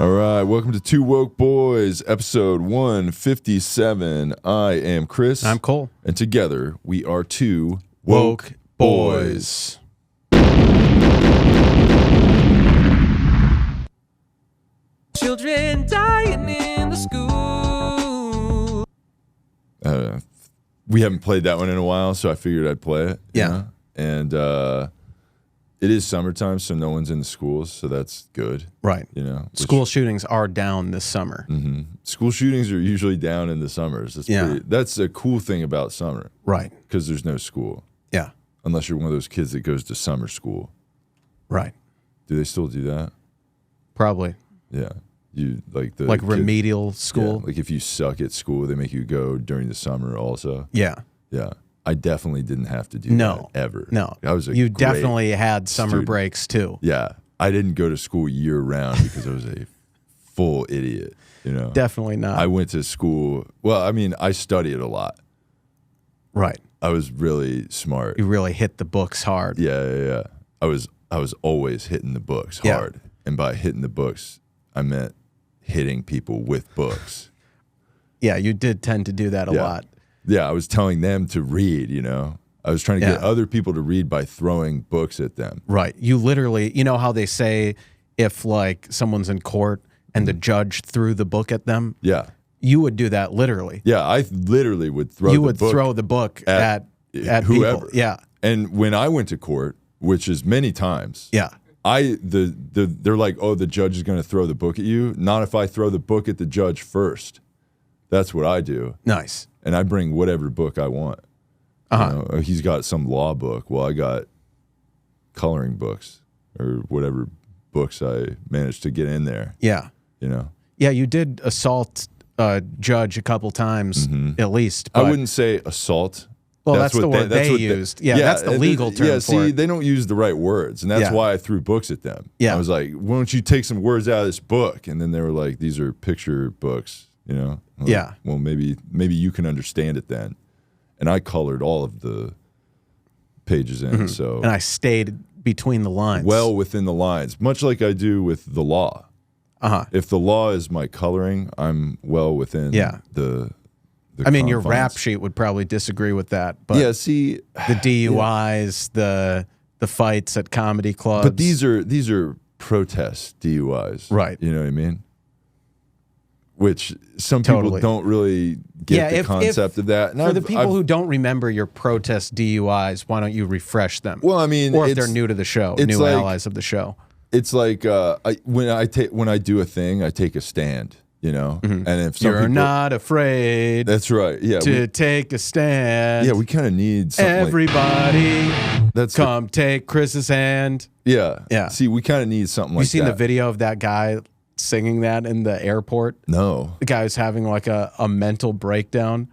All right, welcome to Two Woke Boys, episode 157. I am Chris. I'm Cole. And together, we are Two Woke Boys. Children dying in the school. We haven't played that one in a while, so I figured I'd play it. Yeah. You know? And it is summertime, so no one's in the schools, so that's good. Right. You know, School shootings are down this summer. Mm-hmm. School shootings are usually down in the summers. That's a cool thing about summer. Right. Because there's no school. Yeah. Unless you're one of those kids that goes to summer school. Right. Do they still do that? Probably. Yeah. You like remedial school. Yeah, like if you suck at school, they make you go during the summer also. Yeah. Yeah. I definitely didn't have to do that ever. No. I was you definitely had summer student. breaks too. Yeah. I didn't go to school year round because I was a full idiot, you know. Definitely not. I went to school. Well, I mean, I studied a lot. Right. I was really smart. You really hit the books hard. Yeah. I was always hitting the books hard. And by hitting the books, I meant hitting people with books. Yeah, you did tend to do that a lot. Yeah, I was telling them to read, you know. I was trying to get other people to read by throwing books at them. Right. You literally, you know how they say if like someone's in court and the judge threw the book at them? Yeah. You would do that literally. Yeah, I literally would throw throw the book at whoever. people. Yeah. And when I went to court, which is many times, they're like, oh, the judge is going to throw the book at you. Not if I throw the book at the judge first. That's what I do. Nice. And I bring whatever book I want. You know, he's got some law book. Well, I got coloring books or whatever books I managed to get in there. Yeah. You know? Yeah, you did assault a judge a couple times at least. I wouldn't say assault. Well, that's the word they used. Yeah, that's the legal term for it. See, they don't use the right words, and that's why I threw books at them. Yeah. I was like, why don't you take some words out of this book? And then they were like, these are picture books, you know? Like, well, maybe you can understand it then. And I colored all of the pages in, so. And I stayed between the lines. Well within the lines, much like I do with the law. If the law is my coloring, I'm well within the I mean, confines. your rap sheet would probably disagree with that, but see, the DUIs, the fights at comedy clubs. But these are protest DUIs, right? You know what I mean? Which some people don't really get the concept of that. And for the people who don't remember your protest DUIs, why don't you refresh them? Well, I mean, or if they're new to the show, new allies of the show. It's like when I do a thing, I take a stand. You know, and if some you're not afraid, that's right. Yeah, to take a stand. Yeah, we kind of need something. Everybody, come take Chris's hand. Yeah. See, we kind of need something like that. You seen the video of that guy singing that in the airport? No, the guy was having like a mental breakdown,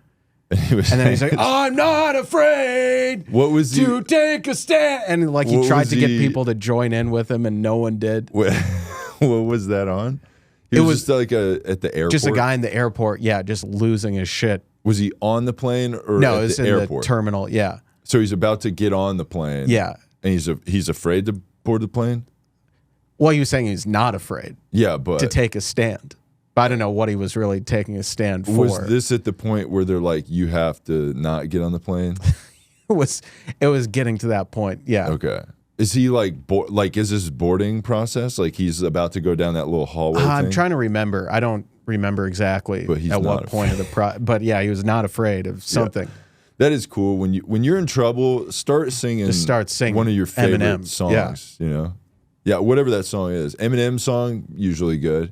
and then he's like, "I'm not afraid." What was to take a stand? And like he tried to get people to join in with him, and no one did. What was that on? It was just like at the airport? Just a guy in the airport, just losing his shit. Was he on the plane or no, at it was the in airport? The terminal, yeah. So he's about to get on the plane. Yeah. And he's afraid to board the plane? Well, he was saying he's not afraid. Yeah, but to take a stand. But I don't know what he was really taking a stand for. Was this at the point where they're like, you have to not get on the plane? It was getting to that point, yeah. Okay. Is he is this boarding process? Like he's about to go down that little hallway thing? I'm trying to remember. I don't remember exactly at what point of the but yeah, he was not afraid of something. Yeah. That is cool. When you're in trouble, start singing. Just start singing one of your favorite Eminem songs. You know, whatever that song is. Eminem song usually good.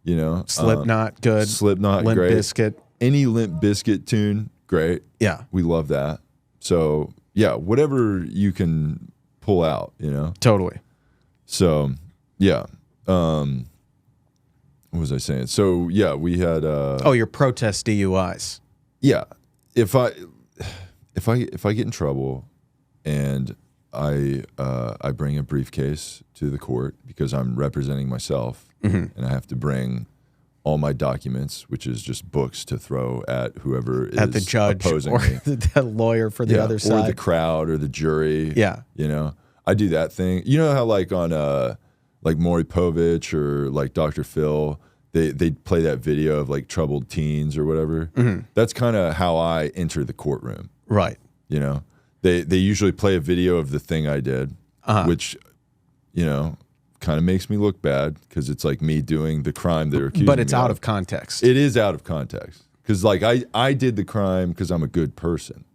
You know, Slipknot good. Slipknot Limp great. Bizkit. Any Limp Bizkit tune great. Yeah, we love that. So yeah, whatever you can pull out, you know? Totally. So, yeah. What was I saying? So, yeah, we had your protest DUIs. Yeah. If I get in trouble and I bring a briefcase to the court because I'm representing myself and I have to bring all my documents, which is just books to throw at whoever is at the judge opposing or me. the lawyer for the other side, or the crowd or the jury. Yeah, you know, I do that thing. You know how like on like Maury Povich or like Dr. Phil, they'd play that video of like troubled teens or whatever. That's kind of how I enter the courtroom. Right. You know, they usually play a video of the thing I did, which, you know, kind of makes me look bad because it's like me doing the crime they're accusing me of. But it's out of context. It is out of context because like I did the crime because I'm a good person.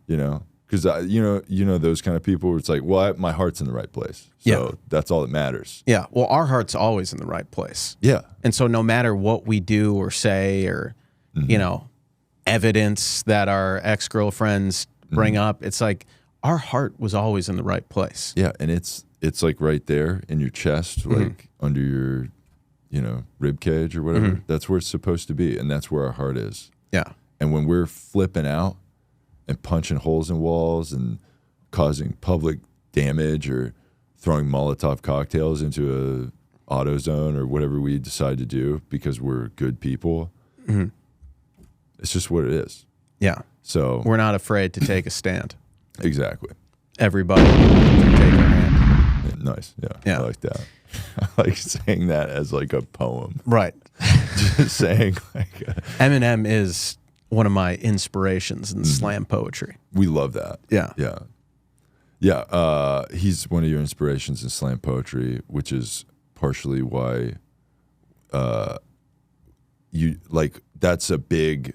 You know, because you know those kind of people where it's like, well, my heart's in the right place, so that's all that matters. Yeah. Well, our heart's always in the right place. Yeah. And so no matter what we do or say or, you know, evidence that our ex-girlfriends bring up, it's like our heart was always in the right place. Yeah, and it's like right there in your chest, like under your, you know, rib cage or whatever. That's where it's supposed to be, and that's where our heart is. Yeah. And when we're flipping out and punching holes in walls and causing public damage or throwing Molotov cocktails into a AutoZone or whatever we decide to do because we're good people, it's just what it is. Yeah. So We're not afraid to take a stand. exactly. Everybody can take a hand. Yeah, nice. Yeah. Yeah. I like that. I like saying that as like a poem. Right. Just saying like Eminem is one of my inspirations in slam poetry. we love that. Yeah. Yeah. Yeah. He's one of your inspirations in slam poetry, which is partially why you like that's a big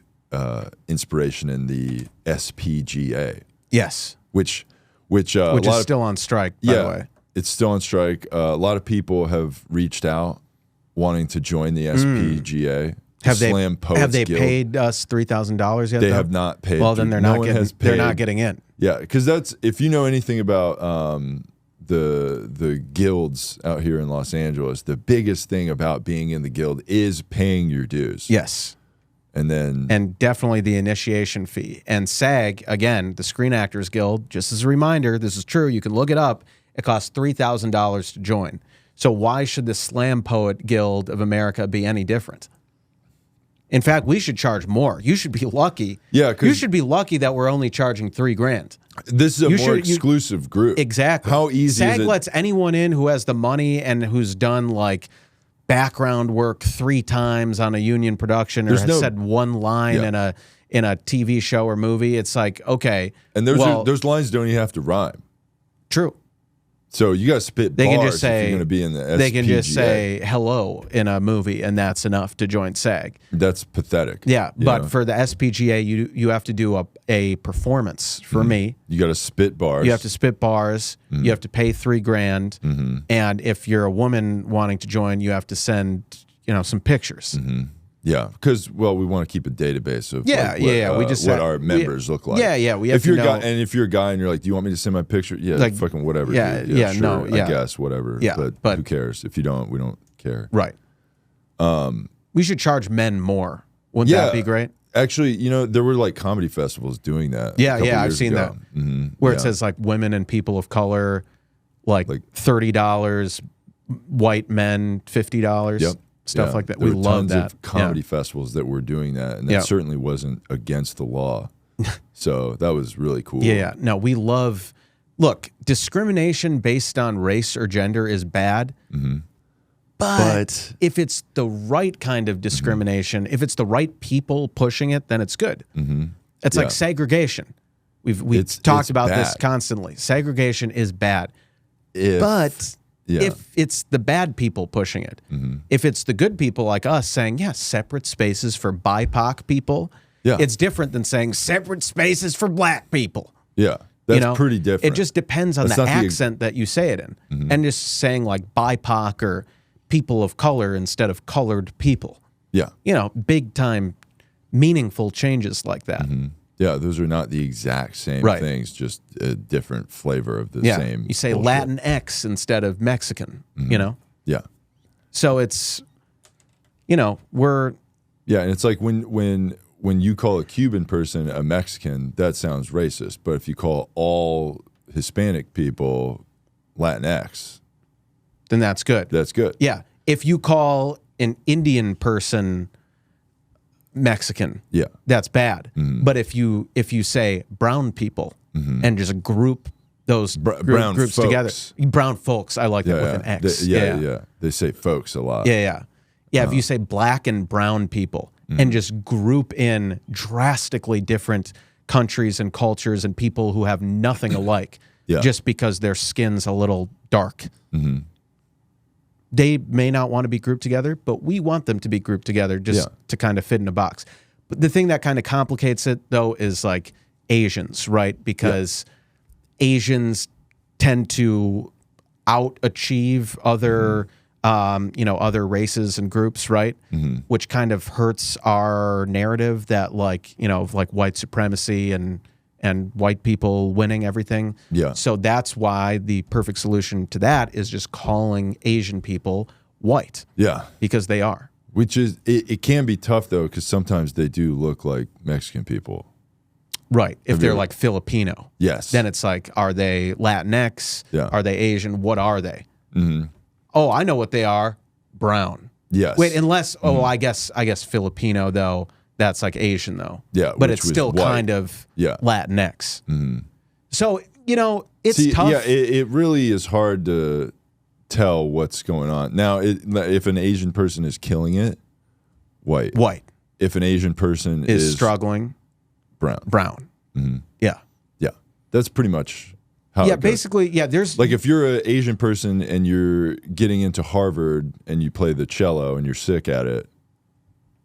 inspiration in the SPGA. Yes. Which Which is still on strike, by the way. It's still on strike. A lot of people have reached out wanting to join the SPGA. Have Poets they Guild. paid us $3,000 yet? They though? have not paid. Well, then they're no not one getting. has They're paid. not getting in. Yeah, because that's if you know anything about the guilds out here in Los Angeles, the biggest thing about being in the guild is paying your dues. Yes. And definitely the initiation fee. And SAG, again, the Screen Actors Guild, just as a reminder, this is true, you can look it up, it costs $3,000 to join. So why should the Slam Poet Guild of America be any different? In fact, we should charge more. You should be lucky. Yeah, you should be lucky that we're only charging $3,000. This is a more exclusive group. Exactly. How easy SAG is it? lets anyone in who has the money and who's done like background work 3 times on a union production or has said one line in a TV show or movie. It's like, okay. And those lines don't even have to rhyme. True. So you got to spit They bars can just say, if you're going to be in the SPGA. They can just say hello in a movie, and that's enough to join SAG. That's pathetic. Yeah, you but know? for the SPGA, you have to do a performance. For me, You got to spit bars. you have to spit bars. You have to pay $3,000, and if you're a woman wanting to join, you have to send some pictures. Yeah, because we want to keep a database of We just what said- our members look like. We have if you're to a know. guy, and if you're a guy and you're like, do you want me to send my picture? Yeah, Like, fucking whatever. yeah, dude. yeah, sure, no, yeah. I guess whatever. Yeah, but who cares? If you don't, we don't care. Right. We should charge men more. Wouldn't that be great? Actually, there were like comedy festivals doing that. Yeah, a couple I've years seen ago. that. Where it says like women and people of color, like $30, white men $50. Yep. Stuff like that. There We were love tons that. of comedy festivals that were doing that, and that certainly wasn't against the law. So that was really cool. Yeah. No, we love. Look, discrimination based on race or gender is bad. But if it's the right kind of discrimination, if it's the right people pushing it, then it's good. It's like segregation. We've talked about this constantly. Segregation is bad. But if it's the bad people pushing it, if it's the good people like us saying, yes, separate spaces for BIPOC people, it's different than saying separate spaces for black people. Yeah. That's pretty different. It just depends on the accent that you say it in. And just saying like BIPOC or people of color instead of colored people. Yeah. Big time meaningful changes like that. Yeah, those are not the exact same things, just a different flavor of the same. You say bullshit. Latinx instead of Mexican, Yeah. So it's, we're... Yeah, and it's like when you call a Cuban person a Mexican, that sounds racist. But if you call all Hispanic people Latinx, then that's good. that's good. Yeah. If you call an Indian person Mexican, that's bad. But if you say brown people and just group those brown groups folks. together. Brown folks. I like that with an X. Yeah. They say folks a lot. Yeah. If you say black and brown people and just group in drastically different countries and cultures and people who have nothing alike just because their skin's a little dark. They may not want to be grouped together, but we want them to be grouped together just to kind of fit in a box. But the thing that kind of complicates it, though, is like Asians, right? Because Asians tend to out-achieve other, other races and groups, right? Which kind of hurts our narrative that, like, like white supremacy and white people winning everything. Yeah. So that's why the perfect solution to that is just calling Asian people white. Yeah. Because they are. Which is, it can be tough, though, because sometimes they do look like Mexican people. Right. If they're like Filipino. Yes. Then it's like, are they Latinx? Yeah. Are they Asian? What are they? Oh, I know what they are. Brown. Yes. Wait, unless, I guess Filipino, though, that's like Asian, though. Yeah. But it's still white. kind of Latinx. So, it's See, tough. Yeah, it really is hard to tell what's going on. Now, if an Asian person is killing it, white. If an Asian person is struggling, brown. Yeah. Yeah. That's pretty much how it goes. Basically, there's... Like, if you're an Asian person and you're getting into Harvard and you play the cello and you're sick at it,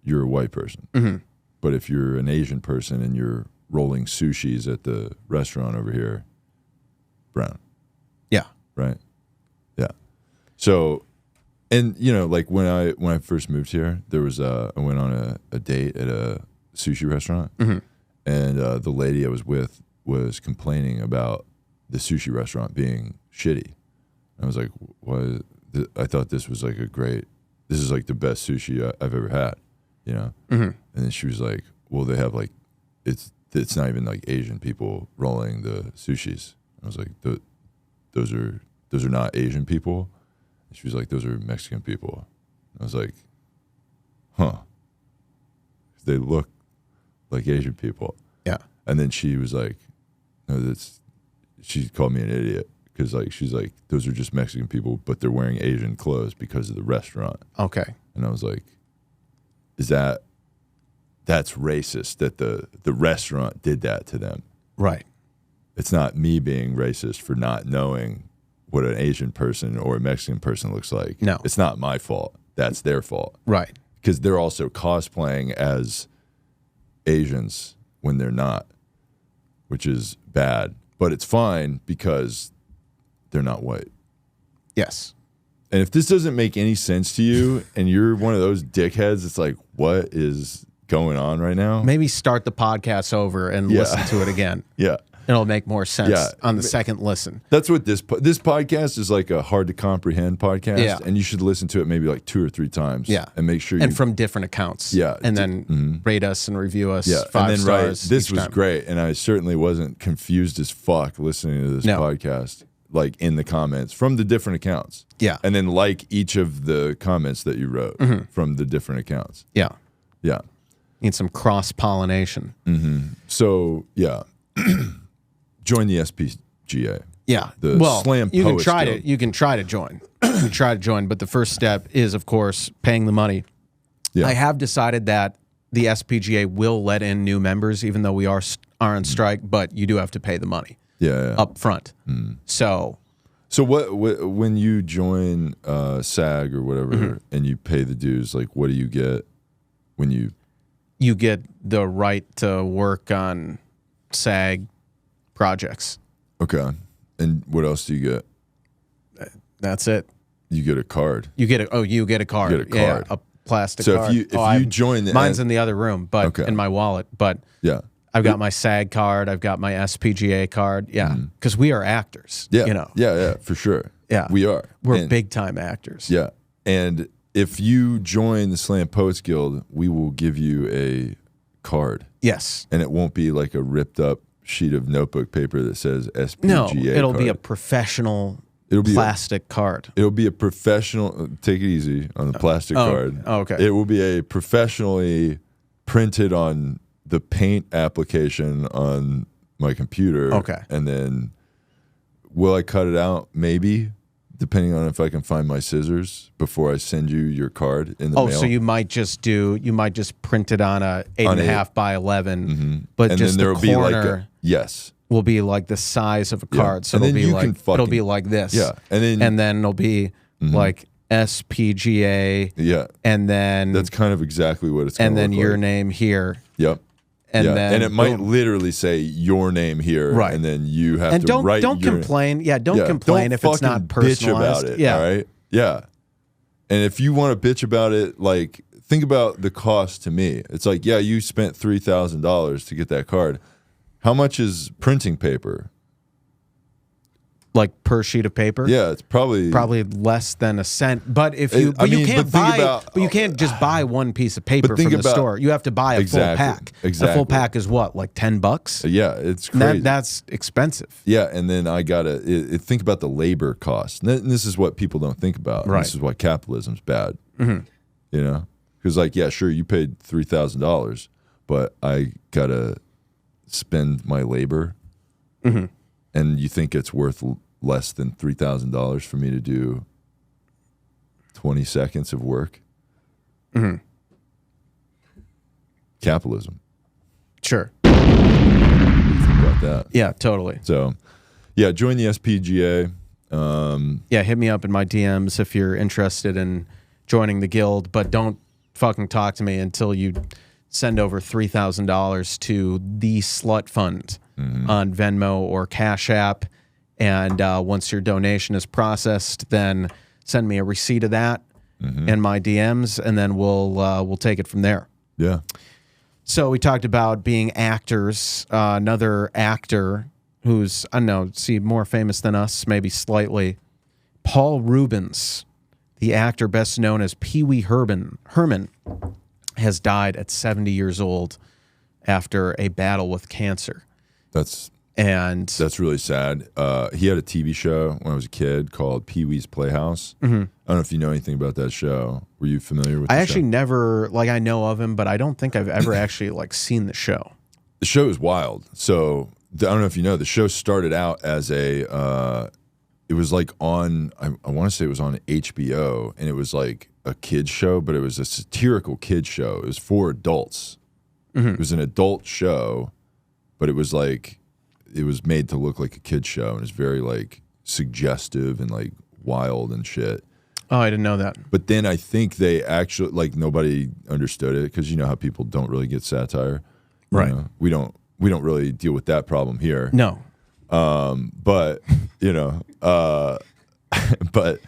you're a white person. But if you're an Asian person and you're rolling sushis at the restaurant over here, brown. Yeah. Right? Yeah. So, and, like when I first moved here, there was I went on a date at a sushi restaurant, and the lady I was with was complaining about the sushi restaurant being shitty. I was like, "What? I thought this was like this is like the best sushi I've ever had." And then she was like, "Well, they have like, it's not even like Asian people rolling the sushis." I was like, "Those are not Asian people." And she was like, "Those are Mexican people." I was like, "Huh? They look like Asian people." Yeah. And then she was like, "No, she called me an idiot because like she's like, those are just Mexican people, but they're wearing Asian clothes because of the restaurant." Okay. And I was like, that's racist that the restaurant did that to them. Right. It's not me being racist for not knowing what an Asian person or a Mexican person looks like. No. It's not my fault. That's their fault. Right. Because they're also cosplaying as Asians when they're not, which is bad. But it's fine because they're not white. Yes. And if this doesn't make any sense to you and you're one of those dickheads, it's like, what is going on right now? Maybe start the podcast over and listen to it again. Yeah. It'll make more sense on the second listen. That's what this podcast is, like a hard to comprehend podcast. Yeah. And you should listen to it maybe like 2 or 3 times. Yeah. And make sure and from different accounts. Yeah. And then rate us and review us 5 and then stars. This was time. great. And I certainly wasn't confused as fuck listening to this podcast, like in the comments from the different accounts. Yeah. And then like each of the comments that you wrote from the different accounts. Yeah. Yeah. Need some cross-pollination. So, yeah. Join the SPGA. Yeah. The Slam you can Poets try Guild. You can try to join. But the first step is, of course, paying the money. Yeah. I have decided that the SPGA will let in new members, even though we are on strike, but you do have to pay the money up front. So what when you join SAG or whatever and you pay the dues, like what do you get when you get the right to work on SAG projects. Okay. And what else do you get? That's it. You get a card. You get a card. You get a card. Yeah, a plastic so card. if you join the mine's in the other room, but in my wallet. But yeah, I've got my SAG card. I've got my SPGA card. Yeah, because we are actors. Yeah, yeah, for sure. Yeah, we are. We're big time actors. Yeah, and if you join the Slam Poets Guild, we will give you a card. Yes, and it won't be like a ripped up sheet of notebook paper that says SPGA. No, it'll card. be a professional. It'll be plastic card. It'll be a professional. Take it easy on the plastic card. Oh, okay. It will be a professionally printed on the Paint application on my computer. Okay. And then will I cut it out? Maybe, depending on if I can find my scissors before I send you your card in the mail. Oh, so you might just print it on a 8.5 by 11, but and just then there the will be corner yes. will be like the size of a card. So And it'll then be you like can it'll be like this. Yeah. And then it'll be like SPGA. Yeah. And then That's kind of exactly what it's going and to then look your like. name here. Yep. And then and it might boom. literally say your name here, Right. and then you have And to write. don't your, complain. Yeah, don't complain if it's not fucking personalized. Bitch about it. Yeah. All right. Yeah. And if you want to bitch about it, like think about the cost to me. It's like, yeah, you spent $3,000 to get that card. How much is printing paper? Like per sheet of paper. Yeah, it's probably less than a cent. But if you, I mean, can't but think buy, about- but you can't just buy one piece of paper But from think the about- store. You have to buy a full Exactly, pack. A exactly. full pack is what, like $10? Yeah, it's crazy. That's expensive. Yeah, and then I gotta think about the labor cost. And this is what people don't think about. Right. This is why capitalism's bad. You know, because like, yeah, sure, you paid $3,000, but I gotta spend my labor, and you think it's worth less than $3,000 for me to do 20 seconds of work? Capitalism. Sure. Think about that. Yeah, totally. So, yeah, join the SPGA. Yeah, hit me up in my DMs if you're interested in joining the guild, but don't fucking talk to me until you send over $3,000 to TheSlutFund on Venmo or Cash App. And once your donation is processed, then send me a receipt of that in my DMs, and then we'll take it from there. Yeah. So we talked about being actors. Another actor who's, I don't know, more famous than us, maybe slightly, Paul Ruebens, the actor best known as Pee Wee Herman, has died at 70 years old after a battle with cancer. That's really sad. He had a TV show when I was a kid called Pee Wee's Playhouse. I don't know if you know anything about that show. Were you familiar with? I the actually show? never, like, I know of him, but I don't think I've ever actually like seen the show. The show is wild. So I don't know if you know. The show started out as it was like on. I want to say it was on HBO, and it was like a kids show, but it was a satirical kids show. It was for adults. It was an adult show, but it was like. It was made to look like a kid's show, and it's very like suggestive and like wild and shit. Oh, I didn't know that. But then I think they actually like nobody understood it because you know how people don't really get satire, Right. You know? We don't really deal with that problem here. No. But you know, but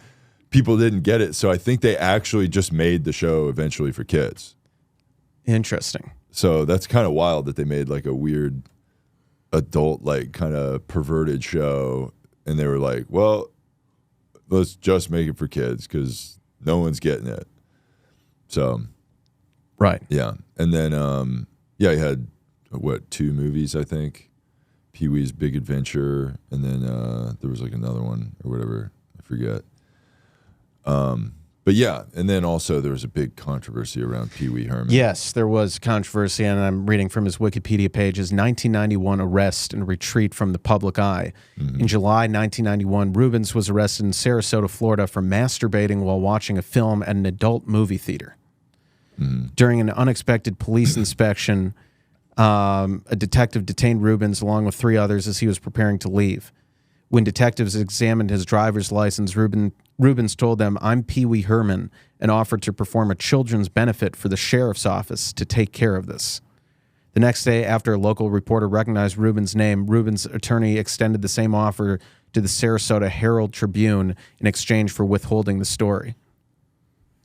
people didn't get it, so I think they actually just made the show eventually for kids. Interesting. So that's kind of wild that they made like a weird adult like kind of perverted show, and they were like, well, let's just make it for kids because no one's getting it. So Right. yeah, and then yeah, he had what, 2 movies, I think, Pee-wee's Big Adventure, and then there was like another one or whatever, I forget. But yeah, and then also there was a big controversy around Pee Wee Herman. Yes, there was controversy, and I'm reading from his Wikipedia page, his 1991 arrest and retreat from the public eye. In July 1991, Reubens was arrested in Sarasota, Florida for masturbating while watching a film at an adult movie theater. During an unexpected police inspection, a detective detained Reubens along with 3 others as he was preparing to leave. When detectives examined his driver's license, Reubens told them, "I'm Pee Wee Herman," and offered to perform a children's benefit for the sheriff's office to take care of this. The next day, after a local reporter recognized Reubens' name, Reubens' attorney extended the same offer to the Sarasota Herald Tribune in exchange for withholding the story.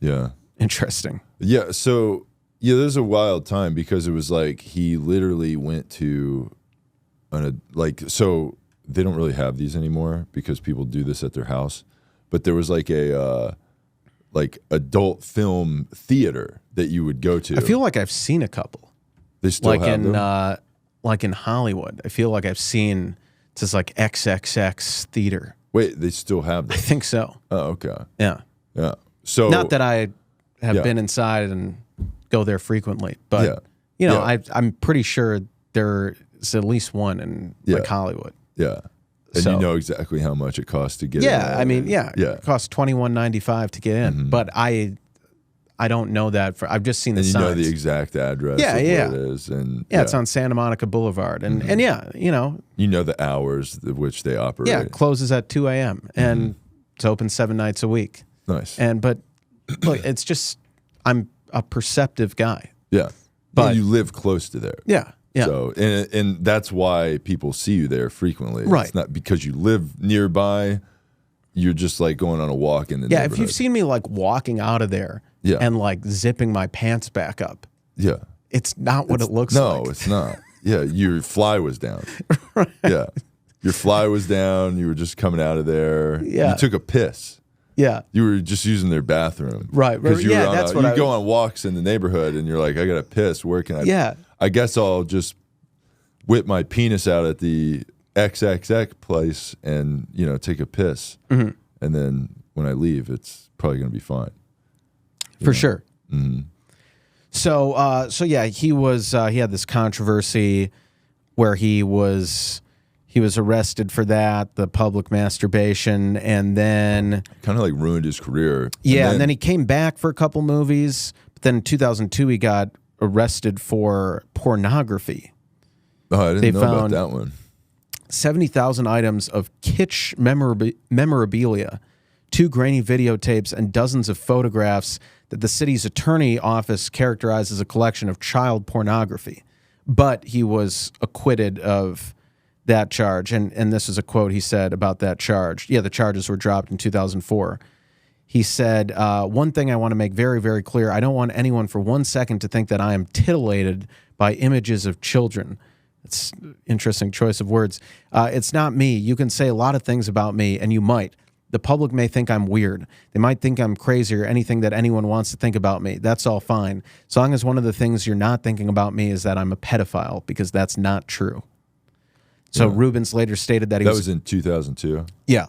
Yeah. Interesting. Yeah, so yeah, there's a wild time because it was like he literally went to so they don't really have these anymore because people do this at their house. But there was like a adult film theater that you would go to. I feel like I've seen a couple. They still have them? Like in Hollywood. I feel like I've seen just like XXX theater. Wait, they still have I them? think so. Oh, okay. Yeah. Yeah. So Not that I have Yeah. been inside and go there frequently, but Yeah. you know, Yeah. I'm pretty sure there's at least one in like Yeah. Hollywood. Yeah. And So, you know exactly how much it costs to get in. yeah, I mean, yeah. it costs $21.95 to get in, but I don't know that I've just seen the And you signs. know the exact address Yeah, of yeah. where it is. And Yeah, it's on Santa Monica Boulevard. And yeah, you know the hours of which they operate. yeah, it closes at 2 a.m. and it's open 7 nights a week. Nice. But look, it's just, I'm a perceptive guy. Yeah. But- you live close to there. Yeah. Yeah. So, and that's why people see you there frequently. Right. It's not because you live nearby. You're just like going on a walk in the Yeah, neighborhood. if you've seen me like walking out of there Yeah. and like zipping my pants back up, Yeah. it's not what it looks like. No, it's not. Yeah, your fly was down. Right. Yeah. Your fly was down. You were just coming out of there. Yeah. You took a piss. Yeah. You were just using their bathroom. Right. Because you Yeah, were that's what you go on walks in the neighborhood and you're like, I got to piss. Where can I? Yeah. I guess I'll just whip my penis out at the XXX place and, take a piss. Mm-hmm. And then when I leave, it's probably going to be fine. For sure. Mm-hmm. So yeah, he had this controversy where he was arrested for that, the public masturbation, and then Kind of like ruined his career. and then he came back for a couple movies, but then in 2002 he got arrested for pornography. Oh, I didn't know about found- that one. 70,000 items of kitsch memorabilia, 2 grainy videotapes, and dozens of photographs that the city's attorney office characterized as a collection of child pornography. But he was acquitted of that charge. And this is a quote he said about that charge. Yeah, the charges were dropped in 2004. He said, one thing I want to make very, very clear, I don't want anyone for 1 second to think that I am titillated by images of children. It's an interesting choice of words. It's not me. You can say a lot of things about me, and you might. The public may think I'm weird. They might think I'm crazy or anything that anyone wants to think about me. That's all fine. As long as one of the things you're not thinking about me is that I'm a pedophile, because that's not true. So Reubens later stated that he was in 2002. Yeah.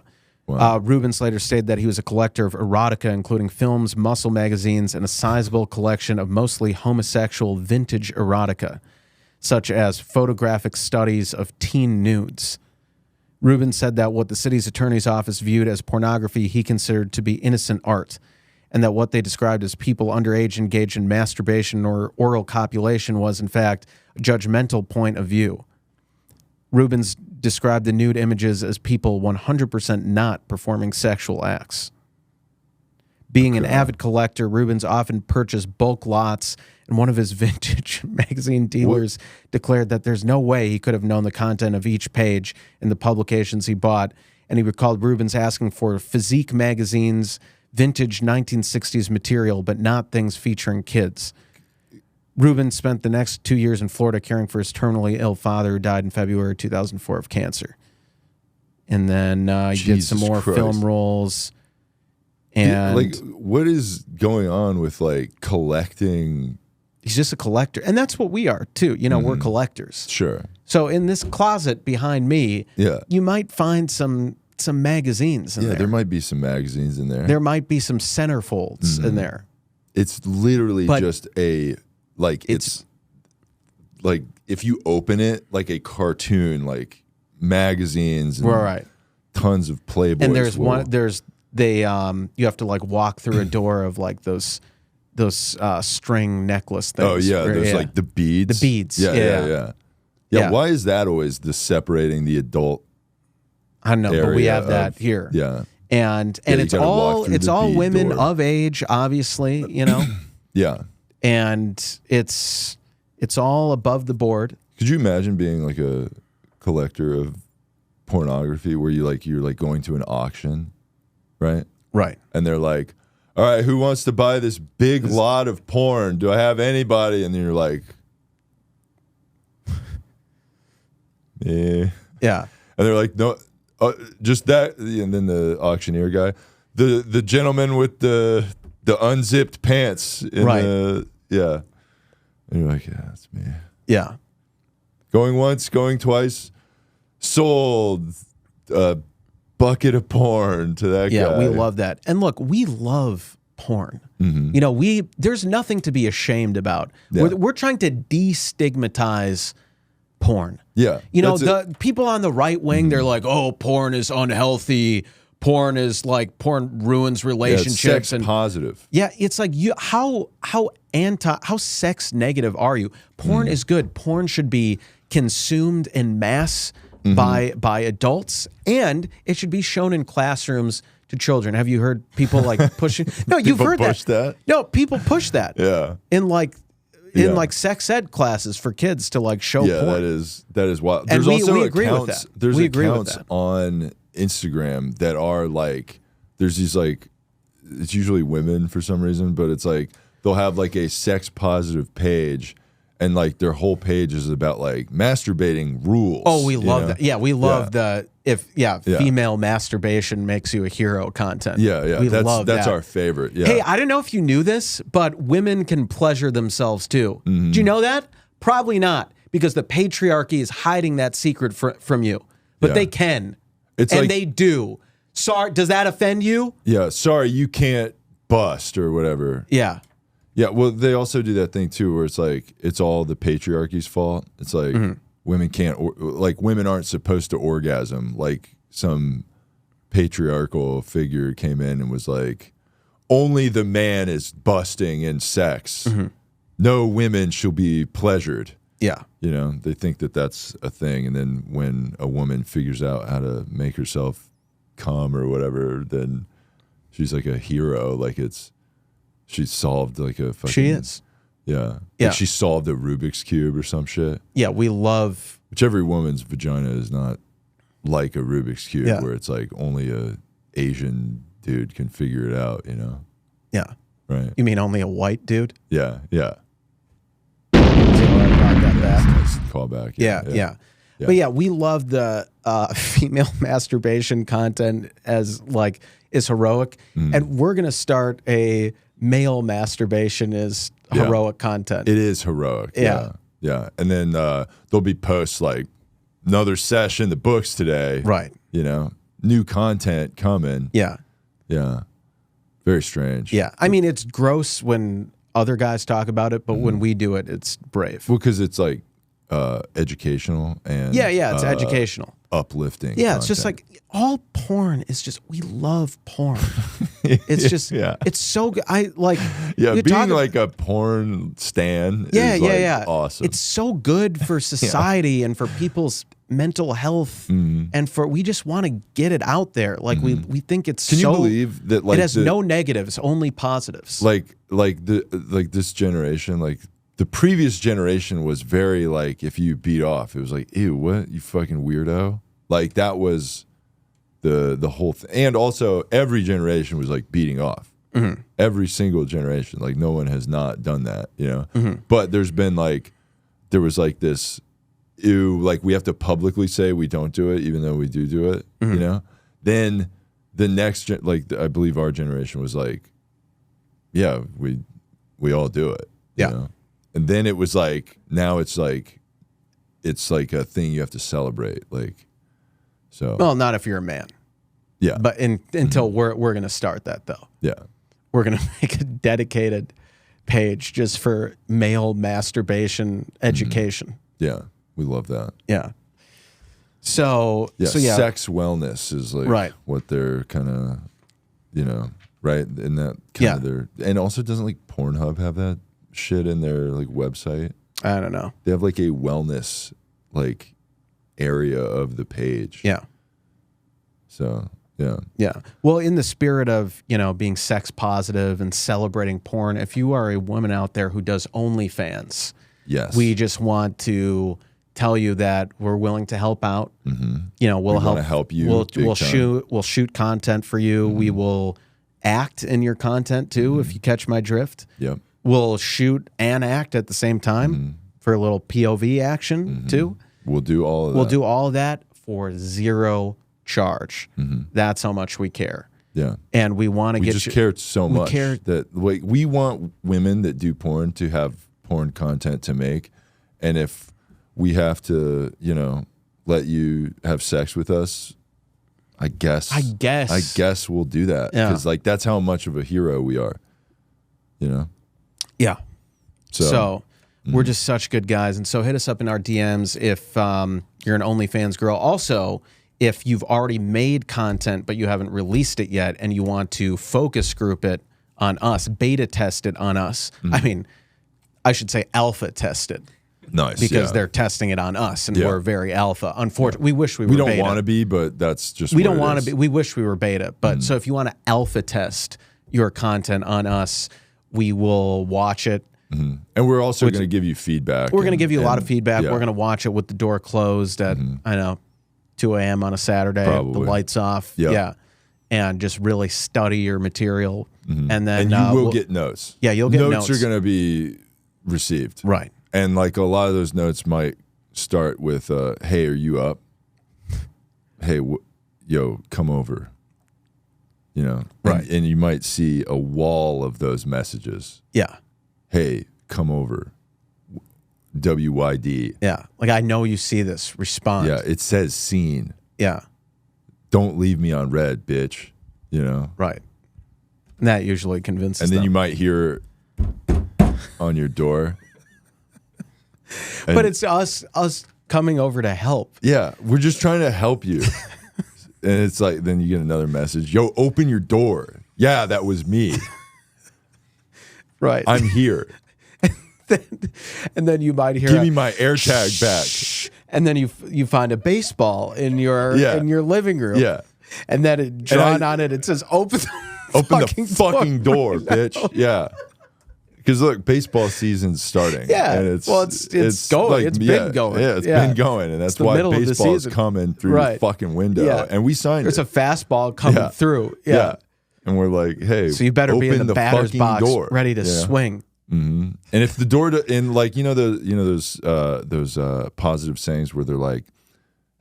Wow. Reubens later stated that he was a collector of erotica, including films, muscle magazines, and a sizable collection of mostly homosexual vintage erotica, such as photographic studies of teen nudes. Reubens said that what the city's attorney's office viewed as pornography he considered to be innocent art, and that what they described as people underage engaged in masturbation or oral copulation was, in fact, a judgmental point of view. Reubens described the nude images as people 100% not performing sexual acts. Being an avid collector, Reubens often purchased bulk lots, and one of his vintage magazine dealers declared that there's no way he could have known the content of each page in the publications he bought, and he recalled Reubens asking for physique magazines, vintage 1960s material, but not things featuring kids. Reubens spent the next 2 years in Florida caring for his terminally ill father, who died in February 2004 of cancer. And then he did some more film roles. And like, what is going on with like collecting? he's just a collector. And that's what we are too. We're collectors. Sure. So in this closet behind me, you might find some magazines in there. There might be some magazines in there. There might be some centerfolds in there. It's literally just it's like if you open it like a cartoon, like magazines and tons of Playboys. And you have to like walk through a door of like those string necklace things. Oh yeah, there's like the beads. The beads. Yeah. Why is that always the separating the adult? I don't know, but we have that here. Yeah. And it's all women of age, obviously, Yeah. And it's all above the board. Could you imagine being like a collector of pornography where you're going to an auction, right? Right. And they're like, all right, who wants to buy this big lot of porn? Do I have anybody? And then you're like, yeah. Yeah. And they're like, no, just that. And then the auctioneer guy, the gentleman with the unzipped pants. Yeah. And you're like, yeah, that's me. Yeah. Going once, going twice, sold a bucket of porn to that guy. Yeah, we love that. And look, we love porn. There's nothing to be ashamed about. Yeah. We're trying to destigmatize porn. Yeah. You know, the people on the right wing, they're like, oh, porn is unhealthy. Porn ruins relationships. Sex positive. Yeah, it's like how sex negative are you? Porn is good. Porn should be consumed en masse by adults, and it should be shown in classrooms to children. Have you heard people like pushing? No, you've heard that. No, people push that. Yeah. In like sex ed classes for kids to like show porn. that is wild. And There's also we agree with that. There's we agree accounts with that. on Instagram that are like, there's these like, it's usually women for some reason, but it's like they'll have like a sex positive page, and like their whole page is about like masturbating rules. Oh, we love that. Yeah, we love female masturbation makes you a hero content. Yeah. We love that's that. our favorite. Yeah. Hey, I don't know if you knew this, but women can pleasure themselves too. Mm-hmm. Do you know that? Probably not, because the patriarchy is hiding that secret from you. But they can. They do. Sorry, does that offend you? Yeah, sorry, you can't bust or whatever. Yeah. Yeah, well, they also do that thing too, where it's like it's all the patriarchy's fault. It's like women can't, like women aren't supposed to orgasm. Like some patriarchal figure came in and was like, only the man is busting in sex. No women shall be pleasured. Yeah. You know, they think that that's a thing, and then when a woman figures out how to make herself come or whatever, then she's like a hero. Like she's solved like a fucking... She is. Yeah. Yeah. Like she solved a Rubik's Cube or some shit. Yeah, we love... Which every woman's vagina is not like a Rubik's Cube, where it's like only a Asian dude can figure it out, you know? Yeah. Right. You mean only a white dude? Yeah. Nice Callback. Yeah. But yeah, we love the female masturbation content as like is heroic, and we're gonna start a male masturbation is heroic content. It is heroic. Yeah. And then there'll be posts like another session in the books today. Right. You know, new content coming. Yeah. Very strange. Yeah. I mean, it's gross when other guys talk about it, but when we do it, it's brave. Well, because it's like educational and it's educational, uplifting. Yeah, it's just like all porn is just, we love porn. It's just it's so good. I like being like a porn stan. Is awesome. It's so good for society and for people's mental health, and for we just want to get it out there. Like we think it's Can you believe that like it has no negatives, only positives. Like this generation, like the previous generation was very like, if you beat off, it was like, ew, what, you fucking weirdo. Like that was the whole thing. And also every generation was like beating off. Every single generation, like no one has not done that, you know. But there was like this, ew, like we have to publicly say we don't do it, even though we do it, you know. Then the next I believe our generation was like, yeah, we all do it, you know? And then it was like, now it's like a thing you have to celebrate, like. So well, not if you're a man. Yeah. But until we're gonna start that though. Yeah. We're gonna make a dedicated page just for male masturbation education. Yeah. We love that. Yeah. So sex wellness is like what they're kind of, you know, right? And that kind of their, and also doesn't like Pornhub have that shit in their like website? I don't know. They have like a wellness like area of the page. Yeah. So yeah. Well, in the spirit of, you know, being sex positive and celebrating porn, if you are a woman out there who does OnlyFans, we just want to tell you that we're willing to help out. You know, we'll help you. We'll shoot content for you. We will act in your content too, if you catch my drift. Yep. We'll shoot and act at the same time for a little POV action too. We'll do all of that. We'll do all of that for zero charge. That's how much we care. Yeah. And we want to get you. We just care so much that like we want women that do porn to have porn content to make. And if we have to, you know, let you have sex with us, I guess we'll do that. Because like that's how much of a hero we are. You know? Yeah. So We're just such good guys. And so hit us up in our DMs if you're an OnlyFans girl. Also, if you've already made content but you haven't released it yet and you want to focus group it on us, beta test it on us. I mean, I should say alpha test it. Nice. Because they're testing it on us and we're very alpha. Unfortunately, we wish we were beta. We don't want to be, but that's just we don't want to be. We wish we were beta. But so if you want to alpha test your content on us, we will watch it. And we're also going to give you feedback. We're going to give you a lot of feedback. We're going to watch it with the door closed at, I know, 2 a.m. on a Saturday, the lights off. Yeah. And just really study your material. And then you will get notes. Yeah, you'll get notes. Notes are going to be received. Right. And like a lot of those notes might start with, hey, are you up? Hey, yo, come over. You know? Right. And you might see a wall of those messages. Yeah. Hey, come over. WYD. Yeah. Like, I know you see this. Respond. Yeah, it says seen. Yeah. Don't leave me on red, bitch. You know? Right. And that usually convinces them. And then you might hear on your door. But it's us coming over to help. Yeah, we're just trying to help you. And it's like, then you get another message. Yo, open your door. Yeah, that was me. Right. I'm here. And then you might hear, give me my AirTag back. And then you find a baseball in your living room. Yeah. And then drawn on it says, open the fucking door, bitch. Yeah. Because look, baseball season's starting. Yeah, and it's going. Like, it's been going. Yeah, it's been going, and that's why baseball's coming through the fucking window. Yeah. And we signed There's a fastball coming through. Yeah. And we're like, hey, so you better be in the batter's box, door. ready to swing. And if the door and like those positive sayings where they're like,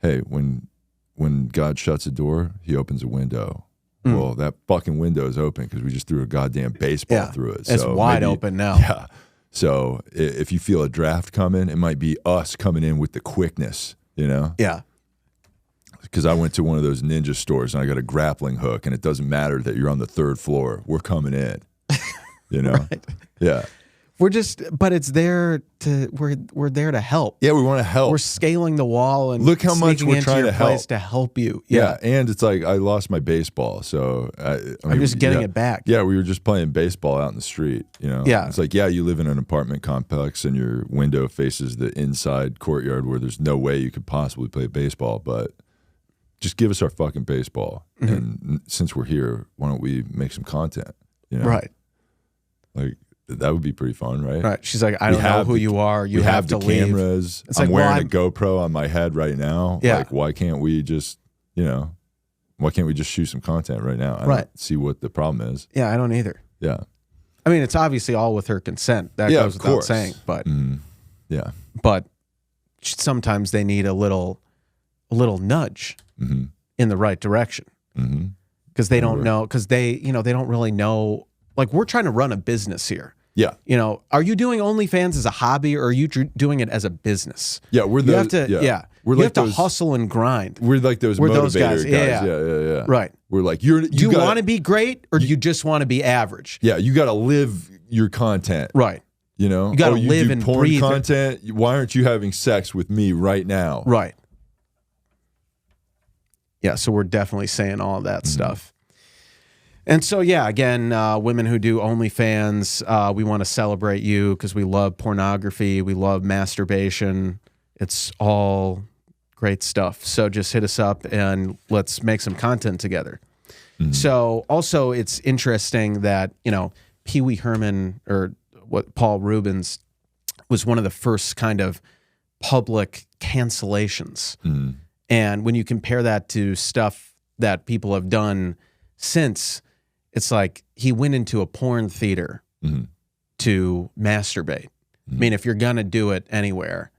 hey, when God shuts a door, He opens a window. Well, that fucking window is open because we just threw a goddamn baseball through it. So it's wide open now. Yeah. So if you feel a draft coming, it might be us coming in with the quickness, you know? Yeah. Because I went to one of those ninja stores and I got a grappling hook, and it doesn't matter that you're on the 3rd floor. We're coming in, you know? Right. Yeah. But it's there we're there to help. Yeah, we want to help. We're scaling the wall and look how much we're trying to help you. Yeah, and it's like I lost my baseball, so I'm just getting it back. Yeah, we were just playing baseball out in the street. You know, yeah, it's like you live in an apartment complex and your window faces the inside courtyard where there's no way you could possibly play baseball, but just give us our fucking baseball, and since we're here, why don't we make some content? You know, right? Like. That would be pretty fun, right? Right. She's like, I don't know who you are. You have to leave. Cameras. I'm wearing a GoPro on my head right now. Yeah. Like, why can't we just, why can't we just shoot some content right now? I don't see what the problem is. Yeah, I don't either. Yeah. I mean, it's obviously all with her consent. That goes without saying. But yeah. But sometimes they need a little nudge in the right direction because they don't know. Because they don't really know. Like, we're trying to run a business here. Yeah. Are you doing OnlyFans as a hobby or are you doing it as a business? Yeah, we're those. You have to, We're you like have to hustle and grind. We're like those motivator guys. Yeah. Right. We're like, do you want to be great or do you just want to be average? Yeah, you got to live your content. Right. You know? You got to live and porn breathe content. Why aren't you having sex with me right now? Right. Yeah, so we're definitely saying all of that stuff. And so, again, women who do OnlyFans, we want to celebrate you because we love pornography. We love masturbation. It's all great stuff. So just hit us up and let's make some content together. So also it's interesting that, Pee Wee Herman or Paul Ruebens was one of the first kind of public cancellations. And when you compare that to stuff that people have done since, it's like he went into a porn theater to masturbate. I mean, if you're going to do it anywhere,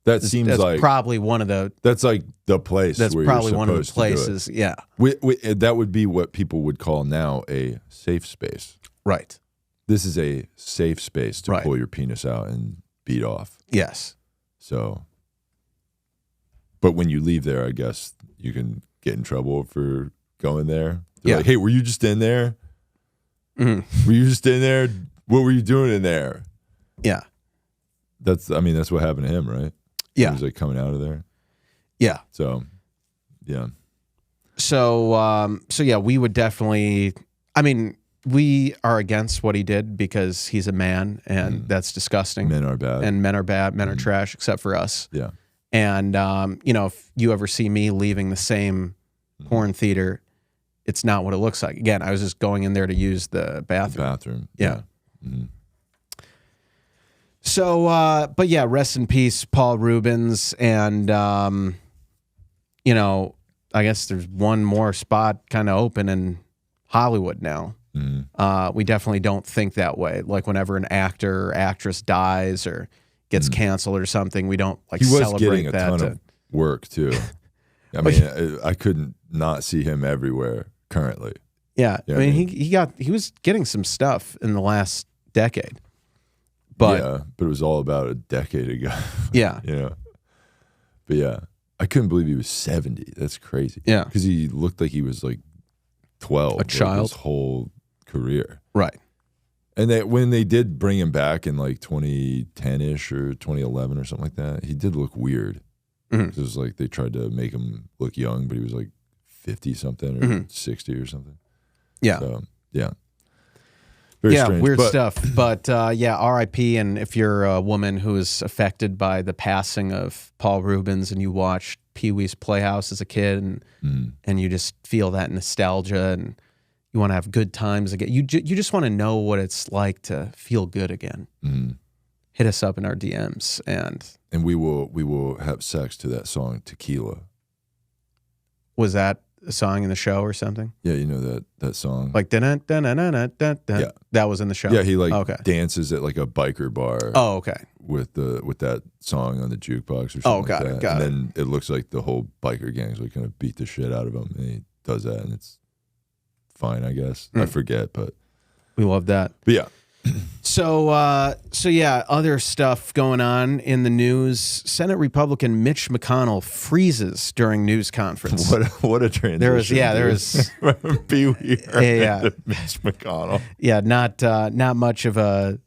that's probably one of the... That's like the place that's where probably you're one of the supposed places, to do it. That would be what people would call now a safe space. Right. This is a safe space to pull your penis out and beat off. Yes. So, but when you leave there, I guess you can get in trouble for going there. They're like, hey, were you just in there? Were you just in there? What were you doing in there? Yeah. that's what happened to him, right? Yeah. He was like coming out of there. Yeah. So, yeah. So yeah, we would definitely. I mean, we are against what he did because he's a man, and that's disgusting. Men are bad. And men are bad. Men are trash, except for us. Yeah. And if you ever see me leaving the same porn theater, it's not what it looks like. Again, I was just going in there to use the bathroom. Yeah. So, but yeah, rest in peace, Paul Ruebens. And, I guess there's one more spot kind of open in Hollywood now. We definitely don't think that way. Like whenever an actor or actress dies or gets canceled or something, we don't like celebrate getting a that. ton of work too. I mean, I couldn't not see him everywhere currently. Yeah, You I know what mean, he was getting some stuff in the last decade, but yeah, but it was all about a decade ago. yeah, But yeah, I couldn't believe he was 70. That's crazy. Yeah. Because he looked like he was like 12. A child. His whole career. right. And when they did bring him back in like 2010-ish or 2011 or something like that, he did look weird. It was like they tried to make him look young, but he was like 50-something or 60 or something. Yeah. So, yeah. Very strange. Weird But- stuff. But yeah, R.I.P. And if you're a woman who is affected by the passing of Paul Ruebens and you watched Pee Wee's Playhouse as a kid and you just feel that nostalgia and you want to have good times again, you just want to know what it's like to feel good again. Hit us up in our DMs And we will have sex to that song Tequila. was that a song in the show or something? Yeah, you know that song. Like yeah. That was in the show. Yeah, he okay. dances at like a biker bar. Oh, okay. With that song on the jukebox or something. Oh, got like it, that. got and then it looks like the whole biker gang's like gonna beat the shit out of him, and he does that, and it's fine, I guess. I forget, but We love that. But yeah. So yeah, other stuff going on in the news. Senate Republican Mitch McConnell freezes during news conference. What a transition. There was Pee Wee Herman Yeah. to Mitch McConnell. Yeah, not much of a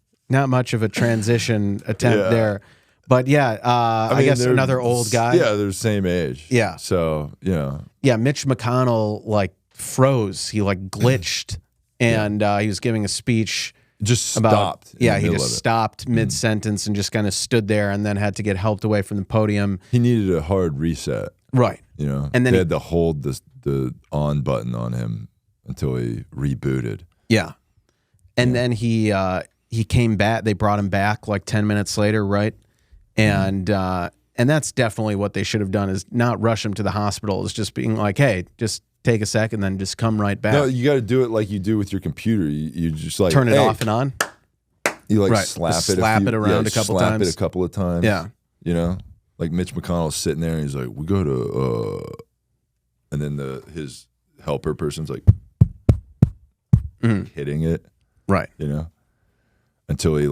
transition attempt there. But yeah, I guess they're- another old guy. Yeah, they're the same age. Yeah. So, Yeah, Mitch McConnell like froze. He like glitched and he was giving a speech just about stopped. Yeah, he just stopped mid-sentence and just kind of stood there and then had to get helped away from the podium. He needed a hard reset. Right. And then they he- had to hold the on button on him until he rebooted. Yeah. And then he came back. They brought him back like 10 minutes later, right? And that's definitely what they should have done, is not rush him to the hospital. It's just being like, hey, just take a second, then just come right back. No, you got to do it like you do with your computer. You just like turn it off and on. You like Right. slap Just it, slap it around a couple slap times. it a couple of times. Yeah. Like Mitch McConnell's sitting there and he's like, we go to, and then his helper person's like hitting it, Right. until he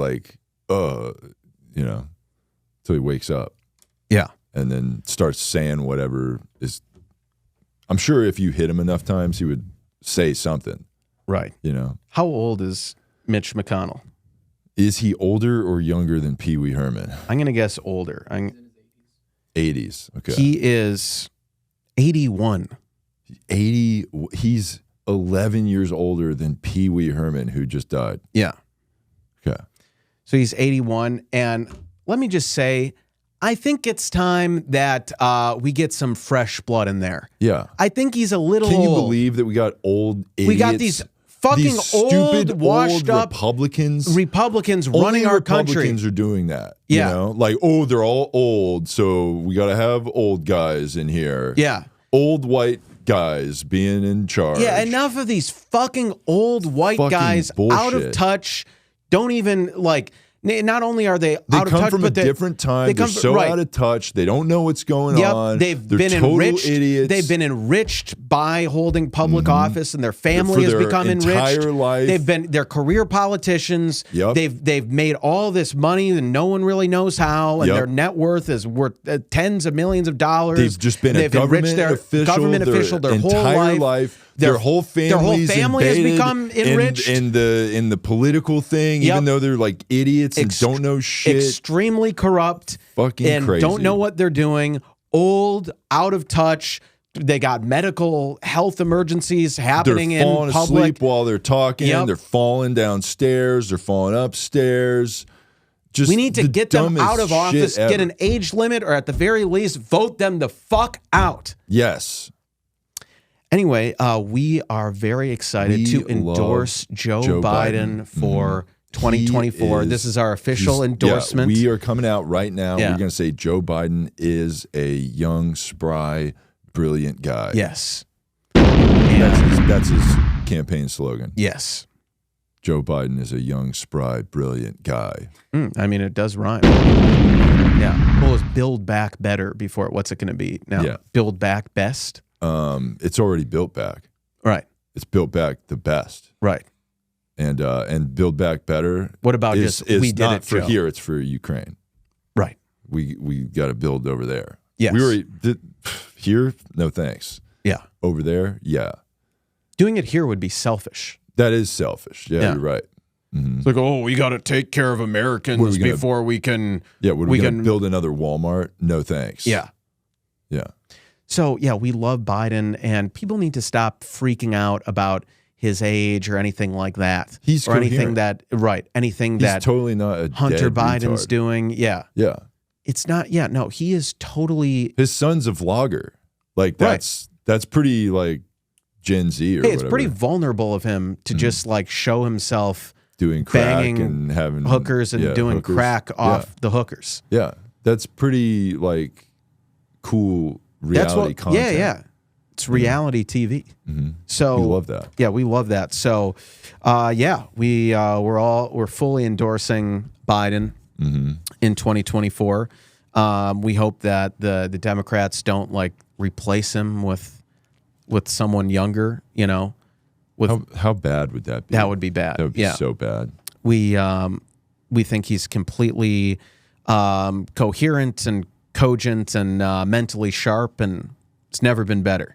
until he wakes up Yeah. and then starts saying whatever is. I'm sure if you hit him enough times, he would say something. Right. How old is Mitch McConnell? Is he older or younger than Pee Wee Herman? I'm going to guess older. 80s. Okay. He is 81. 80. He's 11 years older than Pee Wee Herman, who just died. Yeah. Okay. So he's 81. And let me just say, I think it's time that we get some fresh blood in there. Yeah. I think he's a little Can you old. believe that we got old idiots? We got these fucking stupid, old, washed up Republicans. Republicans Only running our country. Republicans are doing that. Yeah. Like, they're all old, so we got to have old guys in here. Yeah. Old white guys being in charge. Yeah, enough of these fucking old white Fucking guys out of bullshit. touch. Don't even like. Not only are they They out of come touch, from but a different time. They're so right. out of touch. They don't know what's going on. They've They're been total enriched. idiots. They've been enriched by holding public office, and their family has their become entire enriched. life. They're career politicians. Yep. They've made all this money, and no one really knows how. And Yep. their net worth is worth tens of millions of dollars. They've just been a They've enriched government official their whole entire life. their whole family has become enriched in the political thing, even though they're like idiots and don't know shit. Extremely corrupt. Fucking and crazy. Don't know what they're doing. Old, out of touch. They got medical health emergencies happening in public. They're falling asleep while they're talking. Yep. They're falling downstairs. They're falling upstairs. Just we need to get them out of office, ever. get an age limit, or at the very least, vote them the fuck out. Yes. Anyway, we are very excited to endorse Joe Biden for 2024. This is our official endorsement. We are coming out right now. Yeah. We're going to say Joe Biden is a young, spry, brilliant guy. Yes. That's his campaign slogan. Yes. Joe Biden is a young, spry, brilliant guy. I mean, it does rhyme. Yeah. Well, it was Build Back Better before. What's it going to be now? Yeah. Build Back Best? It's already built back. Right. It's built back the best. Right. And Build Back Better. What about is we did not it, for Joe? here, it's for Ukraine. Right. We got to build over there. Yes. We already did here, no thanks. Yeah. Over there, yeah. Doing it here would be selfish. That is selfish. Yeah. You're right. It's like, oh, we got to take care of Americans before we can. Yeah, we can build another Walmart. No thanks. Yeah. Yeah. So, yeah, we love Biden, and people need to stop freaking out about his age or anything like that. He's anything that He's totally not a Hunter dead Biden's retard. doing. Yeah. Yeah. It's not. Yeah. No, he is totally. His son's a vlogger. Like that's pretty like Gen Z or Hey, it's whatever. pretty vulnerable of him to just like show himself doing crack banging and having hookers and doing hookers. crack off the hookers. Yeah. That's pretty like cool reality content. Yeah. It's reality TV. So We love that. Yeah, we love that. So, we're fully endorsing Biden in 2024. We hope that the Democrats don't like replace him with someone younger. You know, How bad would that be? that would be bad. That would be so bad. We think he's completely coherent and cogent and mentally sharp, and it's never been better.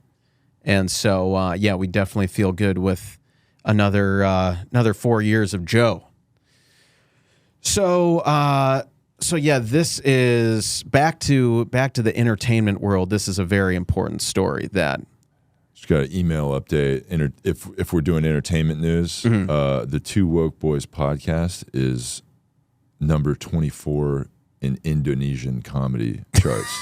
And so, we definitely feel good with another 4 years of Joe. So this is back to the entertainment world. This is a very important story that. Just got an email update. If we're doing entertainment news, the TooWokeBoys podcast is number 24 in Indonesian comedy charts.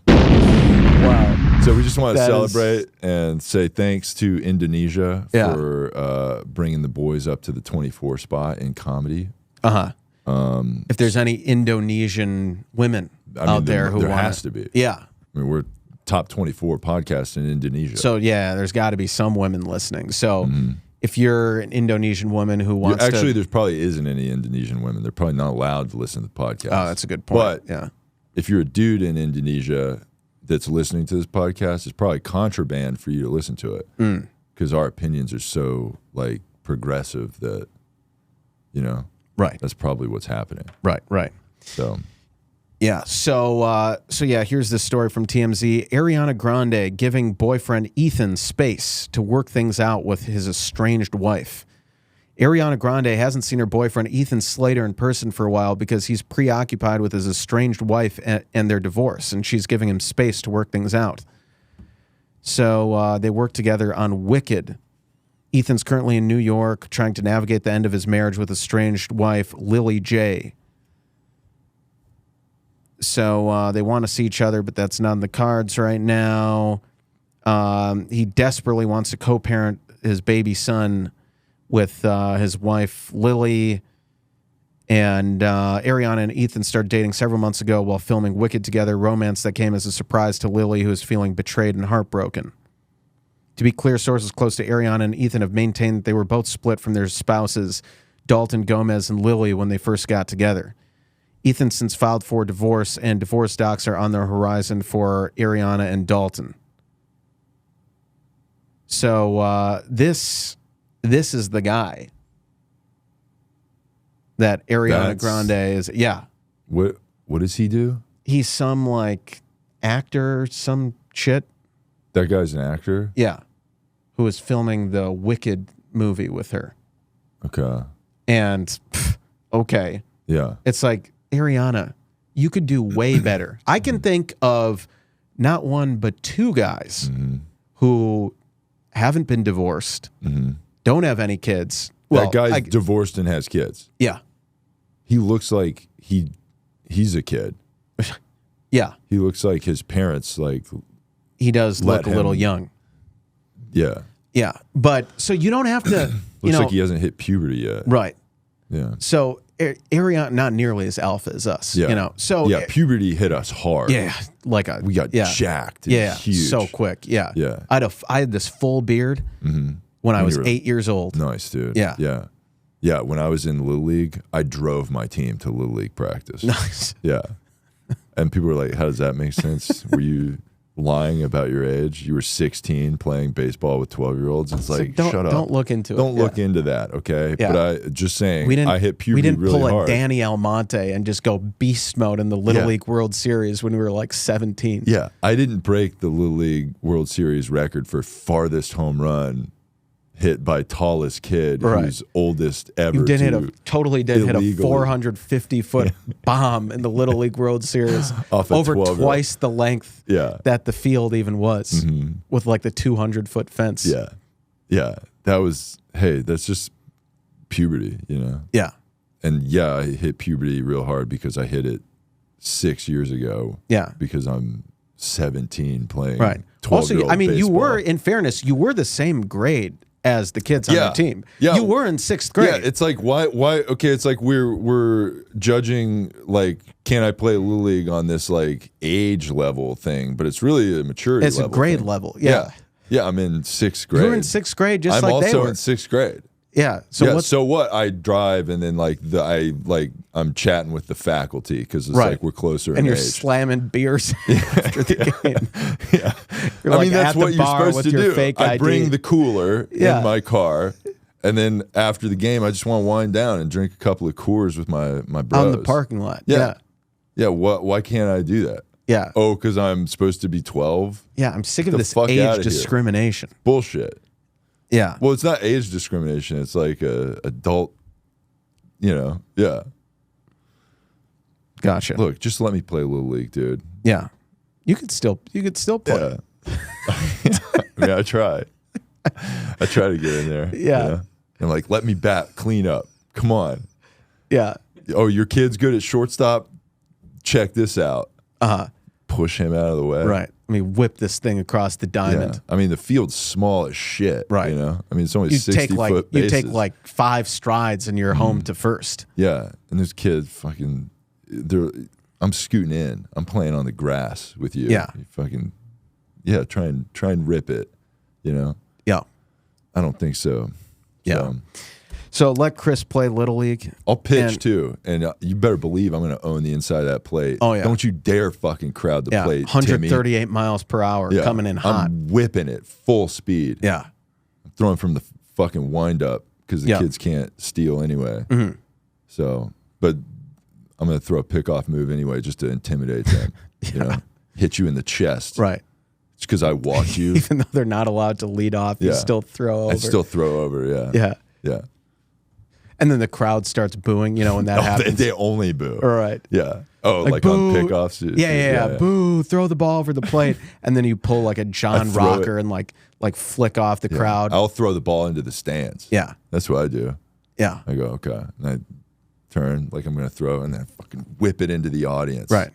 Wow. So we just want to That celebrate and say thanks to Indonesia for bringing the boys up to the 24 spot in comedy. If there's any Indonesian women out there who there want has to be. Yeah. I mean, we're top 24 podcast in Indonesia. So there's got to be some women listening. So if you're an Indonesian woman who wants actually, there probably isn't any Indonesian women. They're probably not allowed to listen to the podcast. Oh, that's a good point. But if you're a dude in Indonesia that's listening to this podcast, it's probably contraband for you to listen to it because our opinions are so like progressive that, you know, that's probably what's happening. Right. So. Yeah. So here's this story from TMZ. Ariana Grande giving boyfriend Ethan space to work things out with his estranged wife. Ariana Grande hasn't seen her boyfriend Ethan Slater in person for a while because he's preoccupied with his estranged wife and their divorce, and she's giving him space to work things out. So they work together on Wicked. Ethan's currently in New York trying to navigate the end of his marriage with estranged wife Lily J. So they want to see each other, but that's not in the cards right now. He desperately wants to co-parent his baby son with his wife, Lily. And Ariana and Ethan started dating several months ago while filming Wicked together, romance that came as a surprise to Lily, who is feeling betrayed and heartbroken. To be clear, sources close to Ariana and Ethan have maintained that they were both split from their spouses, Dalton Gomez and Lily, when they first got together. Ethan since filed for divorce, and divorce docs are on the horizon for Ariana and Dalton. So this is the guy that Ariana Grande is. Yeah. What does he do? He's some like actor, some shit. That guy's an actor? Yeah. Who was filming the Wicked movie with her. Okay. And, okay. Yeah. It's like, Ariana, you could do way better. I can think of not one, but two guys who haven't been divorced, don't have any kids. Well, that guy's divorced and has kids. Yeah. He looks like he's a kid. Yeah. He looks like his parents, like... He does look a little young. Yeah. Yeah. But, so you don't have to, Looks like he hasn't hit puberty yet. Right. Yeah. So, Ariana, not nearly as alpha as us, Yeah. you know. So, yeah, puberty hit us hard. Yeah. Like we got jacked. Yeah. Huge. So quick. Yeah. Yeah. I had this full beard when I was 8 years old. Nice, dude. Yeah. Yeah. Yeah. When I was in Little League, I drove my team to Little League practice. Nice. Yeah. And people were like, how does that make sense? Were you lying about your age? You were 16 playing baseball with 12-year-olds. It's like, shut up. Don't look into it. Don't look into that, okay? Yeah. But I just saying, I hit puberty we didn't really pull hard. a Danny Almonte and just go beast mode in the Little League World Series when we were like 17. Yeah, I didn't break the Little League World Series record for farthest home run hit by tallest kid who's oldest ever. You did hit a 450-foot bomb in the Little League World Series Off over twice the length that the field even was with like the 200-foot fence. Yeah. Yeah. That was, hey, that's just puberty, you know? Yeah. And yeah, I hit puberty real hard because I hit it 6 years ago. Yeah. Because I'm 17 playing 12-year-old Also, I mean, baseball. you were, in fairness, you were the same grade as the kids on your team. Yeah. You were in 6th grade. Yeah, it's like why okay, it's like we're judging like can I play Little League on this like age level thing, but it's really a maturity it's level. It's a grade thing. level. Yeah. Yeah, I'm in 6th grade. You're in 6th grade just I'm like they were. also in 6th grade. Yeah. So what? I drive and then I'm chatting with the faculty because it's like we're closer and in you're age. slamming beers after the game. Yeah. You're I mean that's what you're supposed with to your do. Fake I ID. bring the cooler in my car, and then after the game, I just want to wind down and drink a couple of Coors with my bros on the parking lot. Yeah. Why can't I do that? Yeah. Oh, because I'm supposed to be 12. Yeah. I'm sick of this fuck outta age here. discrimination. Bullshit. Yeah. Well, it's not age discrimination. It's like adult, you know. Yeah. Gotcha. Look, just let me play Little League, dude. Yeah. You could still play. Yeah. I mean, I try. I try to get in there. Yeah. You know? And like, let me bat clean up. Come on. Yeah. Oh, your kid's good at shortstop? Check this out. Uh-huh. Push him out of the way. Right. I mean, whip this thing across the diamond. Yeah. I mean, the field's small as shit. Right. You know? I mean, it's only You 60-foot bases. take like 5 strides and you're home to first. Yeah. And this kid fucking, I'm scooting in. I'm playing on the grass with you. Yeah. You fucking, yeah, try and rip it, you know? Yeah. I don't think so. Yeah. So let Chris play Little League. I'll pitch too, and you better believe I'm going to own the inside of that plate. Oh yeah! Don't you dare fucking crowd the plate. 138 Timmy. miles per hour coming in hot. I'm whipping it full speed. Yeah, I'm throwing from the fucking wind up because the kids can't steal anyway. So, but I'm going to throw a pickoff move anyway just to intimidate them. You know, hit you in the chest. Right. It's because I walked you. Even though they're not allowed to lead off, you still throw over. I still throw over. Yeah. Yeah. Yeah. And then the crowd starts booing, you know, when that happens. They only boo. All right. Yeah. Oh, like boo. on pickoffs? Yeah. Boo, throw the ball over the plate. And then you pull like a John Rocker and like flick off the crowd. I'll throw the ball into the stands. Yeah. That's what I do. Yeah. I go, okay. And I turn like I'm going to throw and then fucking whip it into the audience. Right.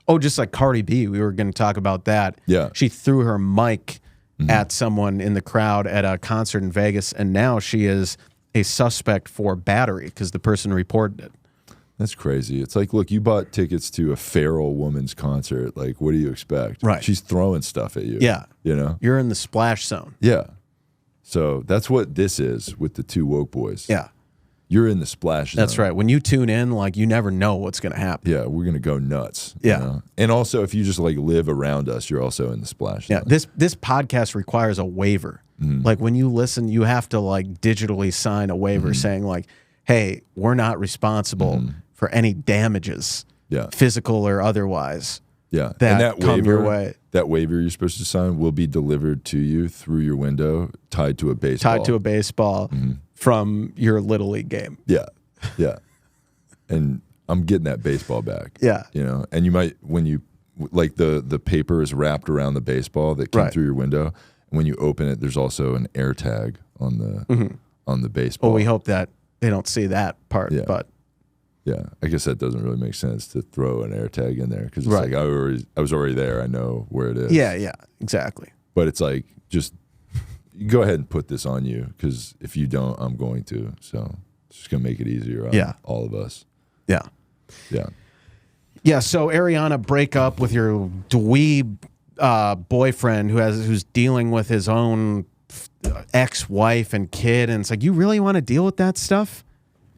Oh, just like Cardi B. We were going to talk about that. Yeah. She threw her mic at someone in the crowd at a concert in Vegas, and now she is a suspect for battery because the person reported it. That's crazy. It's like, look, you bought tickets to a feral woman's concert. Like, what do you expect? Right. She's throwing stuff at you. Yeah. You know? You're in the splash zone. Yeah. So that's what this is with the TooWokeBoys. Yeah. You're in the splash zone. That's right. When you tune in, like, you never know what's going to happen. Yeah, we're going to go nuts. Yeah. You know? And also, if you just like live around us, you're also in the splash Yeah. zone. This podcast requires a waiver. Like, when you listen, you have to like digitally sign a waiver saying like, hey, we're not responsible for any damages, Yeah. physical or otherwise, Yeah, that, and come your way. That waiver you're supposed to sign will be delivered to you through your window, tied to a baseball. From your Little League game. Yeah, yeah. And I'm getting that baseball back. Yeah. You know, and you might, when you, like the paper is wrapped around the baseball that came through your window. And when you open it, there's also an air tag on the baseball. Well, we hope that they don't see that part, but. Yeah, I guess that doesn't really make sense to throw an air tag in there because it's like I was already there. I know where it is. Yeah, exactly. But it's like, just go ahead and put this on you because if you don't, I'm going to. So it's just going to make it easier on all of us. Yeah. Yeah. Yeah, so Ariana, break up with your dweeb boyfriend who's dealing with his own ex-wife and kid. And it's like, you really want to deal with that stuff?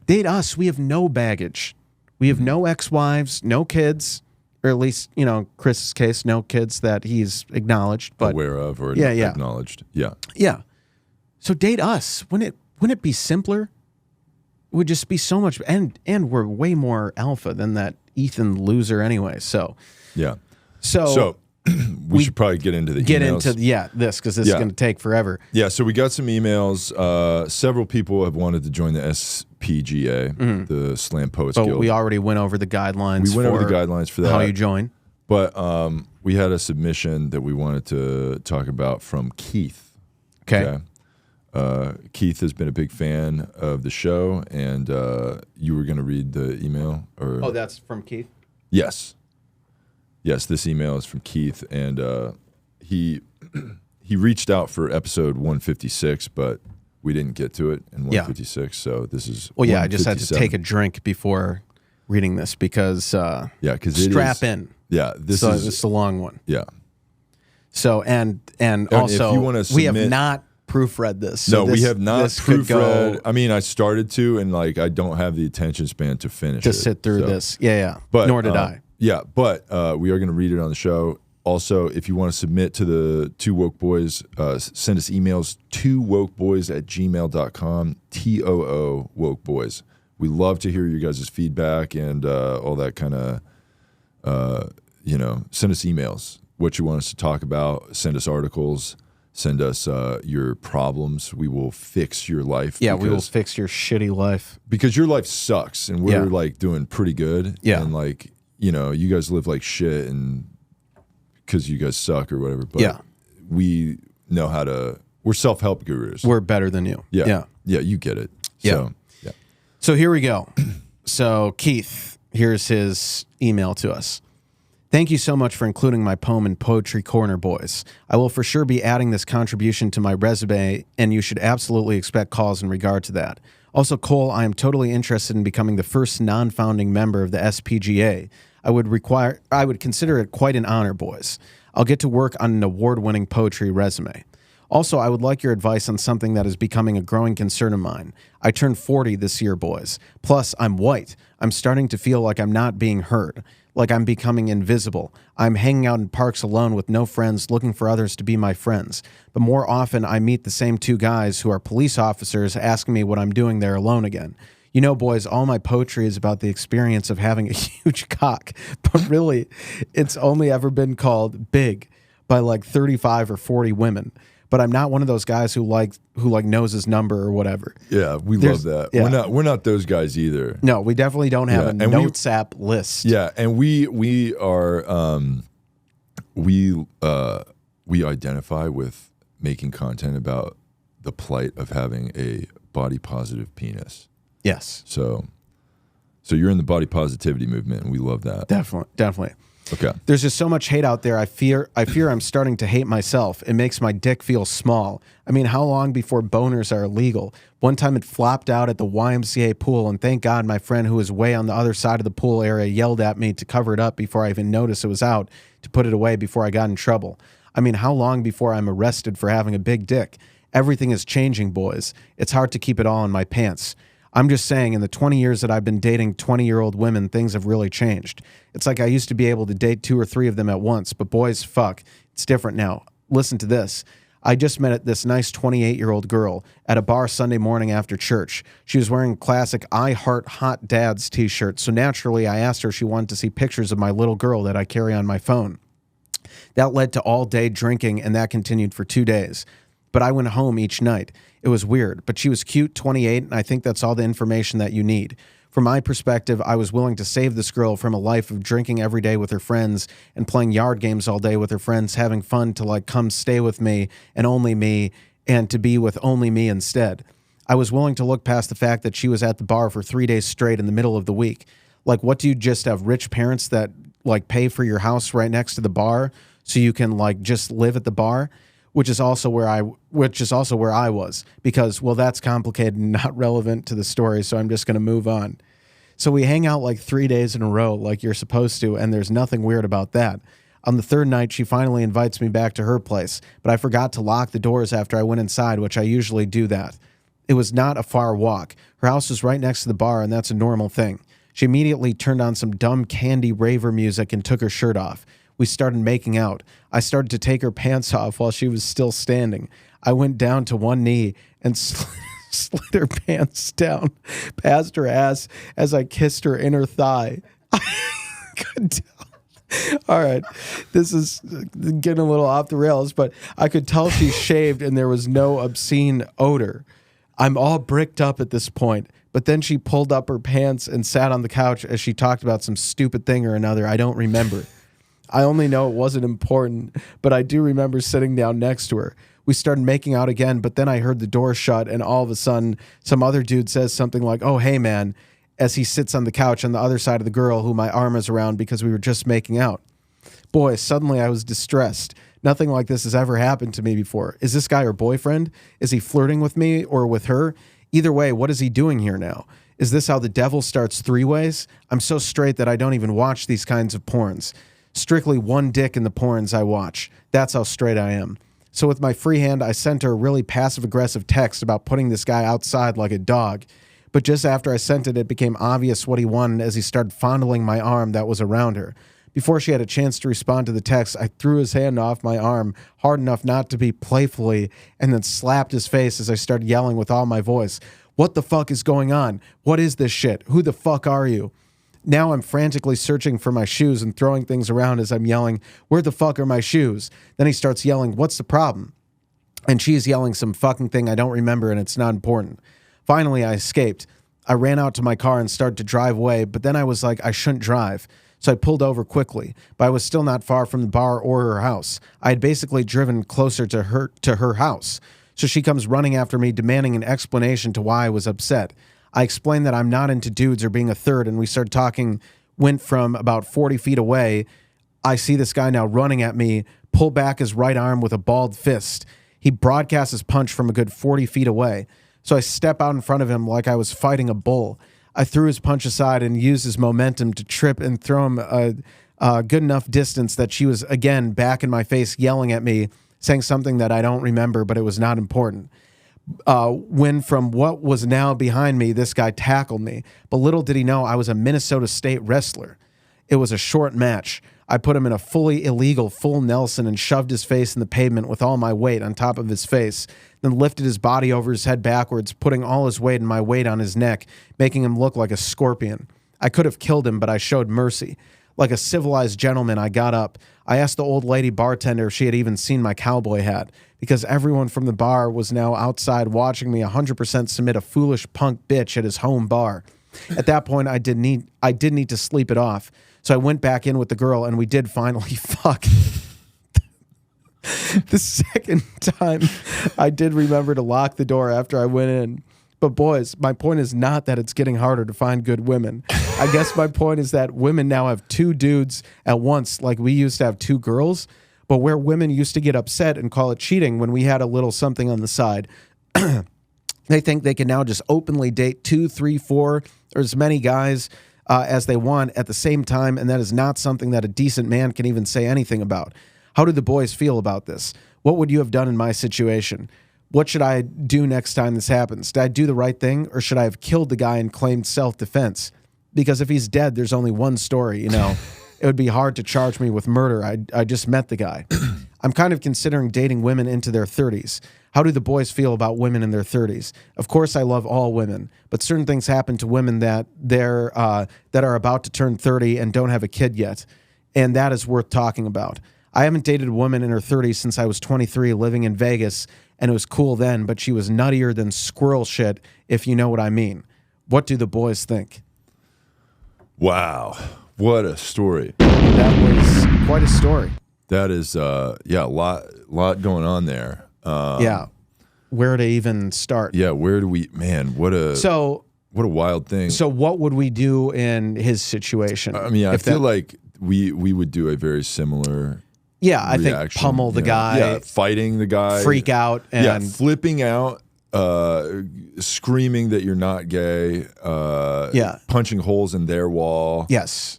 Date us. We have no baggage. We have no ex-wives, no kids, or at least, you know, Chris's case, no kids that he's acknowledged, but aware of or acknowledged. Yeah. Yeah. So date us. Wouldn't it be simpler? It would just be so much, and we're way more alpha than that Ethan loser anyway. So yeah. So we should probably get into emails. This because this is going to take forever. Yeah, so we got some emails. Several people have wanted to join the SPGA, the Slam Poets Guild. We already went over the guidelines. We went over the guidelines for that. How you join. But we had a submission that we wanted to talk about from Keith. Okay. Keith has been a big fan of the show, and you were going to read the email? Oh, that's from Keith? Yes. Yes, this email is from Keith, and he reached out for episode 156, but we didn't get to it in 156, so this is I just had to take a drink before reading this because strap in. Yeah, this is a long one. Yeah. So and also if you wanna we have submit, not proofread this. So we have not proofread. I mean, I started to, and like I don't have the attention span to finish to sit through this. Yeah. But nor did I. Yeah, but we are going to read it on the show. Also, if you want to submit to the Two Woke Boys, send us emails, TooWokeBoys@gmail.com, TOO Woke Boys. We love to hear you guys' feedback and all that kind of, send us emails, what you want us to talk about, send us articles, send us your problems. We will fix your life. Yeah, we will fix your shitty life. Because your life sucks, and we're like doing pretty good. Yeah. And like, you know, you guys live like shit and because you guys suck or whatever. But we know how to, we're self-help gurus. We're better than you. Yeah, you get it. Yeah. So here we go. So Keith, here's his email to us. Thank you so much for including my poem in Poetry Corner, boys. I will for sure be adding this contribution to my resume, and you should absolutely expect calls in regard to that. Also, Cole, I am totally interested in becoming the first non-founding member of the SPGA. I would consider it quite an honor, boys. I'll get to work on an award-winning poetry resume. Also, I would like your advice on something that is becoming a growing concern of mine. I turned 40 this year, boys. Plus, I'm white. I'm starting to feel like I'm not being heard, like I'm becoming invisible. I'm hanging out in parks alone with no friends, looking for others to be my friends. But more often, I meet the same two guys who are police officers asking me what I'm doing there alone again. You know, boys, all my poetry is about the experience of having a huge cock, but really, it's only ever been called big by like 35 or 40 women. But I'm not one of those guys who knows his number or whatever. Yeah, love that. Yeah. We're not those guys either. No, we definitely don't have a notes app list. Yeah, and we are we identify with making content about the plight of having a body positive penis. Yes. So you're in the body positivity movement, and we love that. Definitely. Okay. There's just so much hate out there. I fear I'm starting to hate myself. It makes my dick feel small. I mean, how long before boners are illegal? One time it flopped out at the YMCA pool, and thank God my friend who was way on the other side of the pool area yelled at me to cover it up before I even noticed it was out, to put it away before I got in trouble. I mean, how long before I'm arrested for having a big dick? Everything is changing, boys. It's hard to keep it all in my pants. I'm just saying, in the 20 years that I've been dating 20-year-old women, things have really changed. It's like I used to be able to date 2 or 3 of them at once, but boys, fuck, it's different now. Listen to this. I just met this nice 28-year-old girl at a bar Sunday morning after church. She was wearing classic I Heart Hot Dads t-shirt, so naturally I asked her if she wanted to see pictures of my little girl that I carry on my phone. That led to all day drinking, and that continued for 2 days. But I went home each night. It was weird, but she was cute, 28, and I think that's all the information that you need. From my perspective, I was willing to save this girl from a life of drinking every day with her friends and playing yard games all day with her friends, having fun to like come stay with me and to be with only me instead. I was willing to look past the fact that she was at the bar for 3 days straight in the middle of the week. Like, what do you just have rich parents that like pay for your house right next to the bar so you can like just live at the bar? Which is also where I was, because, well, that's complicated and not relevant to the story, so I'm just going to move on. So we hang out like 3 days in a row like you're supposed to, and there's nothing weird about that. On the third night, she finally invites me back to her place, but I forgot to lock the doors after I went inside, which I usually do that. It was not a far walk. Her house was right next to the bar, and that's a normal thing. She immediately turned on some dumb candy raver music and took her shirt off. We started making out. I started to take her pants off while she was still standing. I went down to one knee and slid her pants down past her ass as I kissed her inner thigh. I could tell. All right, this is getting a little off the rails, but I could tell she shaved and there was no obscene odor. I'm all bricked up at this point, but then she pulled up her pants and sat on the couch as she talked about some stupid thing or another I don't remember. I only know it wasn't important, but I do remember sitting down next to her. We started making out again, but then I heard the door shut, and all of a sudden, some other dude says something like, "Oh, hey, man," as he sits on the couch on the other side of the girl who my arm is around because we were just making out. Boy, suddenly I was distressed. Nothing like this has ever happened to me before. Is this guy her boyfriend? Is he flirting with me or with her? Either way, what is he doing here now? Is this how the devil starts three ways? I'm so straight that I don't even watch these kinds of porns. Strictly one dick in the porns I watch. That's how straight I am. So with my free hand, I sent her a really passive-aggressive text about putting this guy outside like a dog. But just after I sent it, it became obvious what he wanted as he started fondling my arm that was around her. Before she had a chance to respond to the text, I threw his hand off my arm hard enough not to be playfully and then slapped his face as I started yelling with all my voice. What the fuck is going on? What is this shit? Who the fuck are you? Now I'm frantically searching for my shoes and throwing things around as I'm yelling, where the fuck are my shoes? Then he starts yelling, what's the problem? And she's yelling some fucking thing I don't remember and it's not important. Finally, I escaped. I ran out to my car and started to drive away, but then I was like, I shouldn't drive. So I pulled over quickly, but I was still not far from the bar or her house. I had basically driven closer to her house. So she comes running after me, demanding an explanation to why I was upset. I explained that I'm not into dudes or being a third, and we started talking, went from about 40 feet away. I see this guy now running at me, pull back his right arm with a balled fist. He broadcasts his punch from a good 40 feet away. So I step out in front of him like I was fighting a bull. I threw his punch aside and used his momentum to trip and throw him a good enough distance that she was, again, back in my face yelling at me, saying something that I don't remember, but it was not important. When from what was now behind me, this guy tackled me. But little did he know I was a Minnesota State wrestler. It was a short match. I put him in a fully illegal full Nelson and shoved his face in the pavement with all my weight on top of his face, then lifted his body over his head backwards, putting all his weight and my weight on his neck, making him look like a scorpion. I could have killed him, but I showed mercy. Like a civilized gentleman, I got up. I asked the old lady bartender if she had even seen my cowboy hat, because everyone from the bar was now outside watching me 100% submit a foolish punk bitch at his home bar. At that point, I did need to sleep it off. So I went back in with the girl, and we did finally fuck. The second time, I did remember to lock the door after I went in. But boys, my point is not that it's getting harder to find good women. I guess my point is that women now have two dudes at once, like we used to have two girls. But where women used to get upset and call it cheating when we had a little something on the side, they think they can now just openly date 2, 3, 4, or as many guys as they want at the same time, and that is not something that a decent man can even say anything about. How do the boys feel about this? What would you have done in my situation? What should I do next time this happens? Did I do the right thing, or should I have killed the guy and claimed self-defense? Because if he's dead, there's only one story, you know. It would be hard to charge me with murder. I just met the guy. I'm kind of considering dating women into their 30s. How do the boys feel about women in their 30s? Of course, I love all women, but certain things happen to women that that are about to turn 30 and don't have a kid yet, and that is worth talking about. I haven't dated a woman in her 30s since I was 23, living in Vegas, and it was cool then, but she was nuttier than squirrel shit, if you know what I mean. What do the boys think? Wow, what a story! That was quite a story. That is, yeah, a lot going on there. Yeah, where to even start? Yeah, where do we? Man, what a wild thing. So, what would we do in his situation? I mean, I feel like we would do a very similar. Yeah, I think reaction, pummel the guy. Yeah, fighting the guy. Freak out. And flipping out, screaming that you're not gay. Punching holes in their wall. Yes.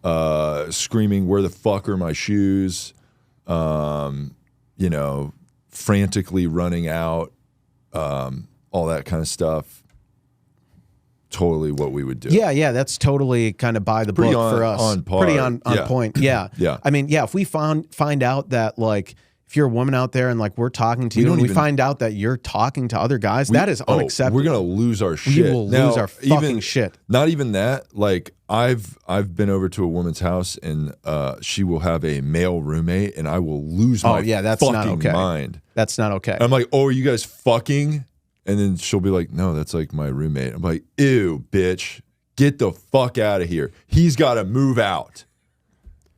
Screaming, where the fuck are my shoes? Frantically running out. All that kind of stuff. Totally what we would do. Yeah, that's totally kind of by the book for us. On par. Pretty on point. Yeah. Yeah. I mean, yeah, if we find out that, like, if you're a woman out there and, like, we're talking to you and we find out that you're talking to other guys, that is unacceptable. We're going to lose our shit. We will lose our fucking shit. Not even that. Like, I've been over to a woman's house and she will have a male roommate and I will lose my that's fucking not okay. mind. That's not okay. I'm like, oh, are you guys fucking? And then she'll be like, no, that's like my roommate. I'm like, ew, bitch, get the fuck out of here. He's got to move out.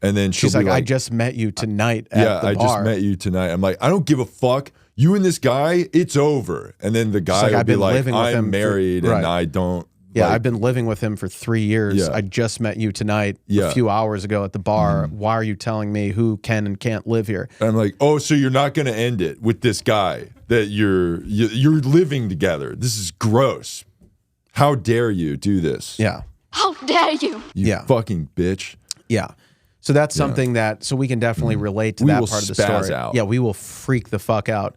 And then she's like, I just met you tonight at the bar. I just met you tonight. I'm like, I don't give a fuck. You and this guy, it's over. And then the guy will be like, I'm married and I don't. Yeah, like, I've been living with him for 3 years. Yeah. I just met you tonight a few hours ago at the bar. Why are you telling me who can and can't live here? And I'm like, oh, so you're not going to end it with this guy that you're living together. This is gross. How dare you do this? Yeah. How dare you? You fucking bitch. Yeah. So that's something so we can definitely relate to that part of the story. Out. Yeah, we will freak the fuck out.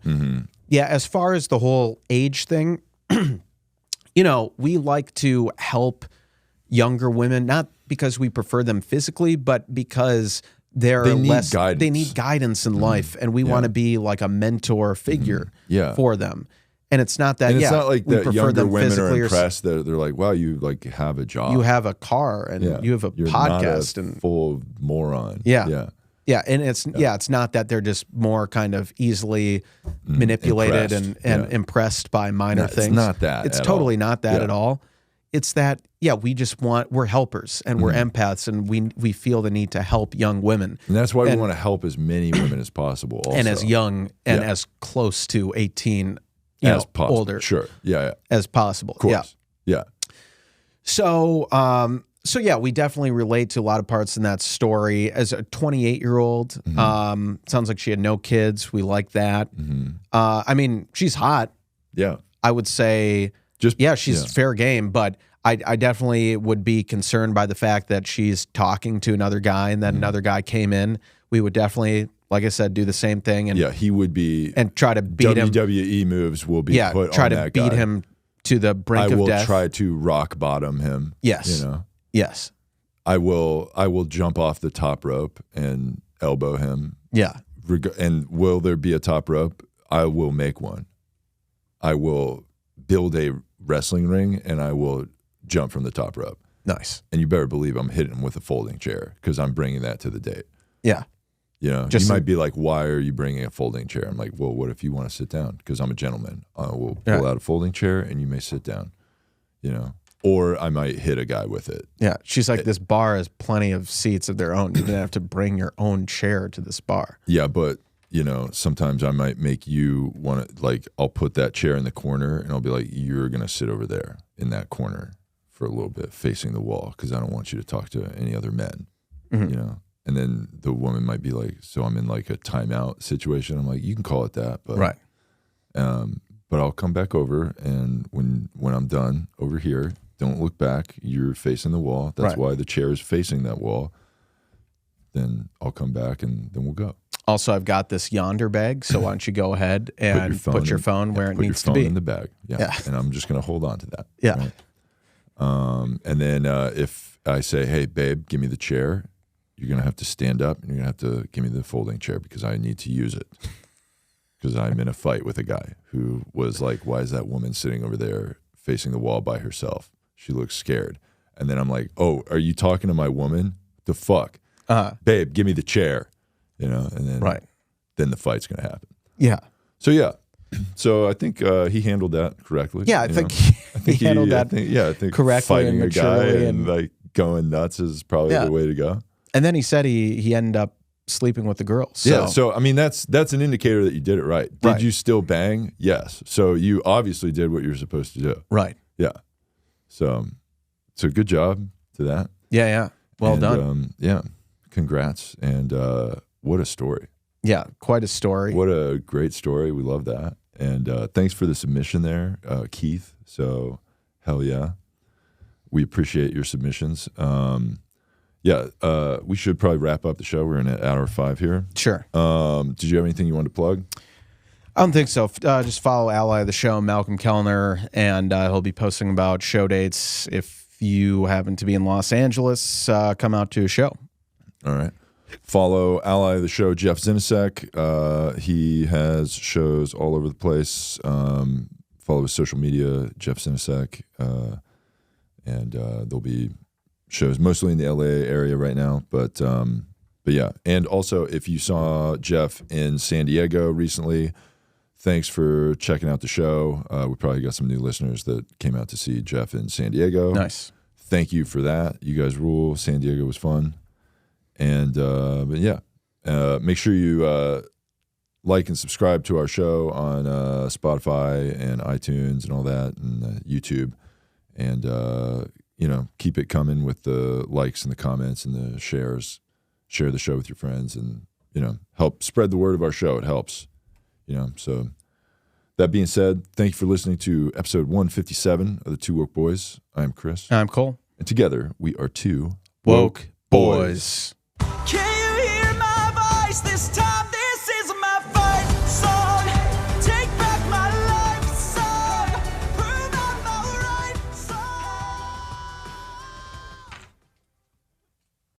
Yeah, as far as the whole age thing, we like to help younger women, not because we prefer them physically, but because they need guidance in life, and we want to be like a mentor figure for them. And it's not that. And it's not like that younger them women are impressed that they're like, wow, you like have a job, you have a car, and you have a podcast, and full moron. Yeah, and it's not that they're just more kind of easily manipulated and impressed by minor things. It's not that. It's totally not that at all. It's that we're helpers and we're empaths, and we feel the need to help young women. And that's why we want to help as many women as possible, also. And as young and as close to 18. As possible. Older, sure, as possible, of course. Yeah. So, we definitely relate to a lot of parts in that story. As a 28-year-old, sounds like she had no kids. We like that. I mean, she's hot. Yeah, I would say, she's fair game, but I definitely would be concerned by the fact that she's talking to another guy, and then another guy came in. We would definitely, like I said, do the same thing. And he would be and try to beat him. WWE moves will be put try on to that beat guy. him to the brink of death. I will try to rock bottom him. Yes. Yes. I will jump off the top rope and elbow him. Yeah. And will there be a top rope? I will make one. I will build a wrestling ring and I will jump from the top rope. Nice. And you better believe I'm hitting him with a folding chair because I'm bringing that to the date. Yeah. You might be like, why are you bringing a folding chair? I'm like, well, what if you want to sit down? Because I'm a gentleman. I will pull out a folding chair and you may sit down, or I might hit a guy with it. Yeah. She's like, this bar has plenty of seats of their own. You don't have to bring your own chair to this bar. Yeah, but, sometimes I might make you want to, like, I'll put that chair in the corner and I'll be like, you're going to sit over there in that corner for a little bit facing the wall because I don't want you to talk to any other men, And then the woman might be like, so I'm in like a timeout situation. I'm like, you can call it that, but right. But I'll come back over, and when I'm done over here, don't look back. You're facing the wall. That's why the chair is facing that wall. Then I'll come back, and then we'll go. Also, I've got this yonder bag, so why don't you go ahead and put your phone where it needs to be. Put your phone in the bag. Yeah. And I'm just going to hold on to that. Yeah. Right? And then if I say, hey, babe, give me the chair, you're going to have to stand up and you're going to have to give me the folding chair because I need to use it. because I'm in a fight with a guy who was like, why is that woman sitting over there facing the wall by herself? She looks scared. And then I'm like, oh, are you talking to my woman? The fuck? Babe, give me the chair. You know, and then the fight's going to happen. Yeah. So, yeah. So I think he handled that correctly. Yeah, I think he handled that I think correctly fighting and a guy maturely and like going nuts is probably the way to go. And then he said he ended up sleeping with the girl. So. Yeah, so I mean that's an indicator that you did it right. Did you still bang? Yes. So you obviously did what you're supposed to do. Right. Yeah. So good job to that. Yeah, yeah. Well done. Yeah. Congrats. And what a story. Yeah, quite a story. What a great story. We love that. And thanks for the submission there, Keith. So hell yeah. We appreciate your submissions. We should probably wrap up the show. We're in at hour 5 here. Sure. Did you have anything you wanted to plug? I don't think so. Just follow ally of the show, Malcolm Kellner, and he'll be posting about show dates. If you happen to be in Los Angeles, come out to a show. All right. Follow ally of the show, Jeff Zinasek. He has shows all over the place. Follow his social media, Jeff Zinasek. And there'll be shows mostly in the LA area right now. But yeah. And also, if you saw Jeff in San Diego recently, thanks for checking out the show. We probably got some new listeners that came out to see Jeff in San Diego. Nice. Thank you for that. You guys rule. San Diego was fun. And but yeah, make sure you like and subscribe to our show on Spotify and iTunes and all that, and YouTube, and keep it coming with the likes and the comments and the shares. Share the show with your friends, and help spread the word of our show. It helps, So that being said, thank you for listening to episode 157 of the Two Woke Boys. I'm Chris. I'm Cole. And together we are Two Woke Boys. Can you hear my voice this time?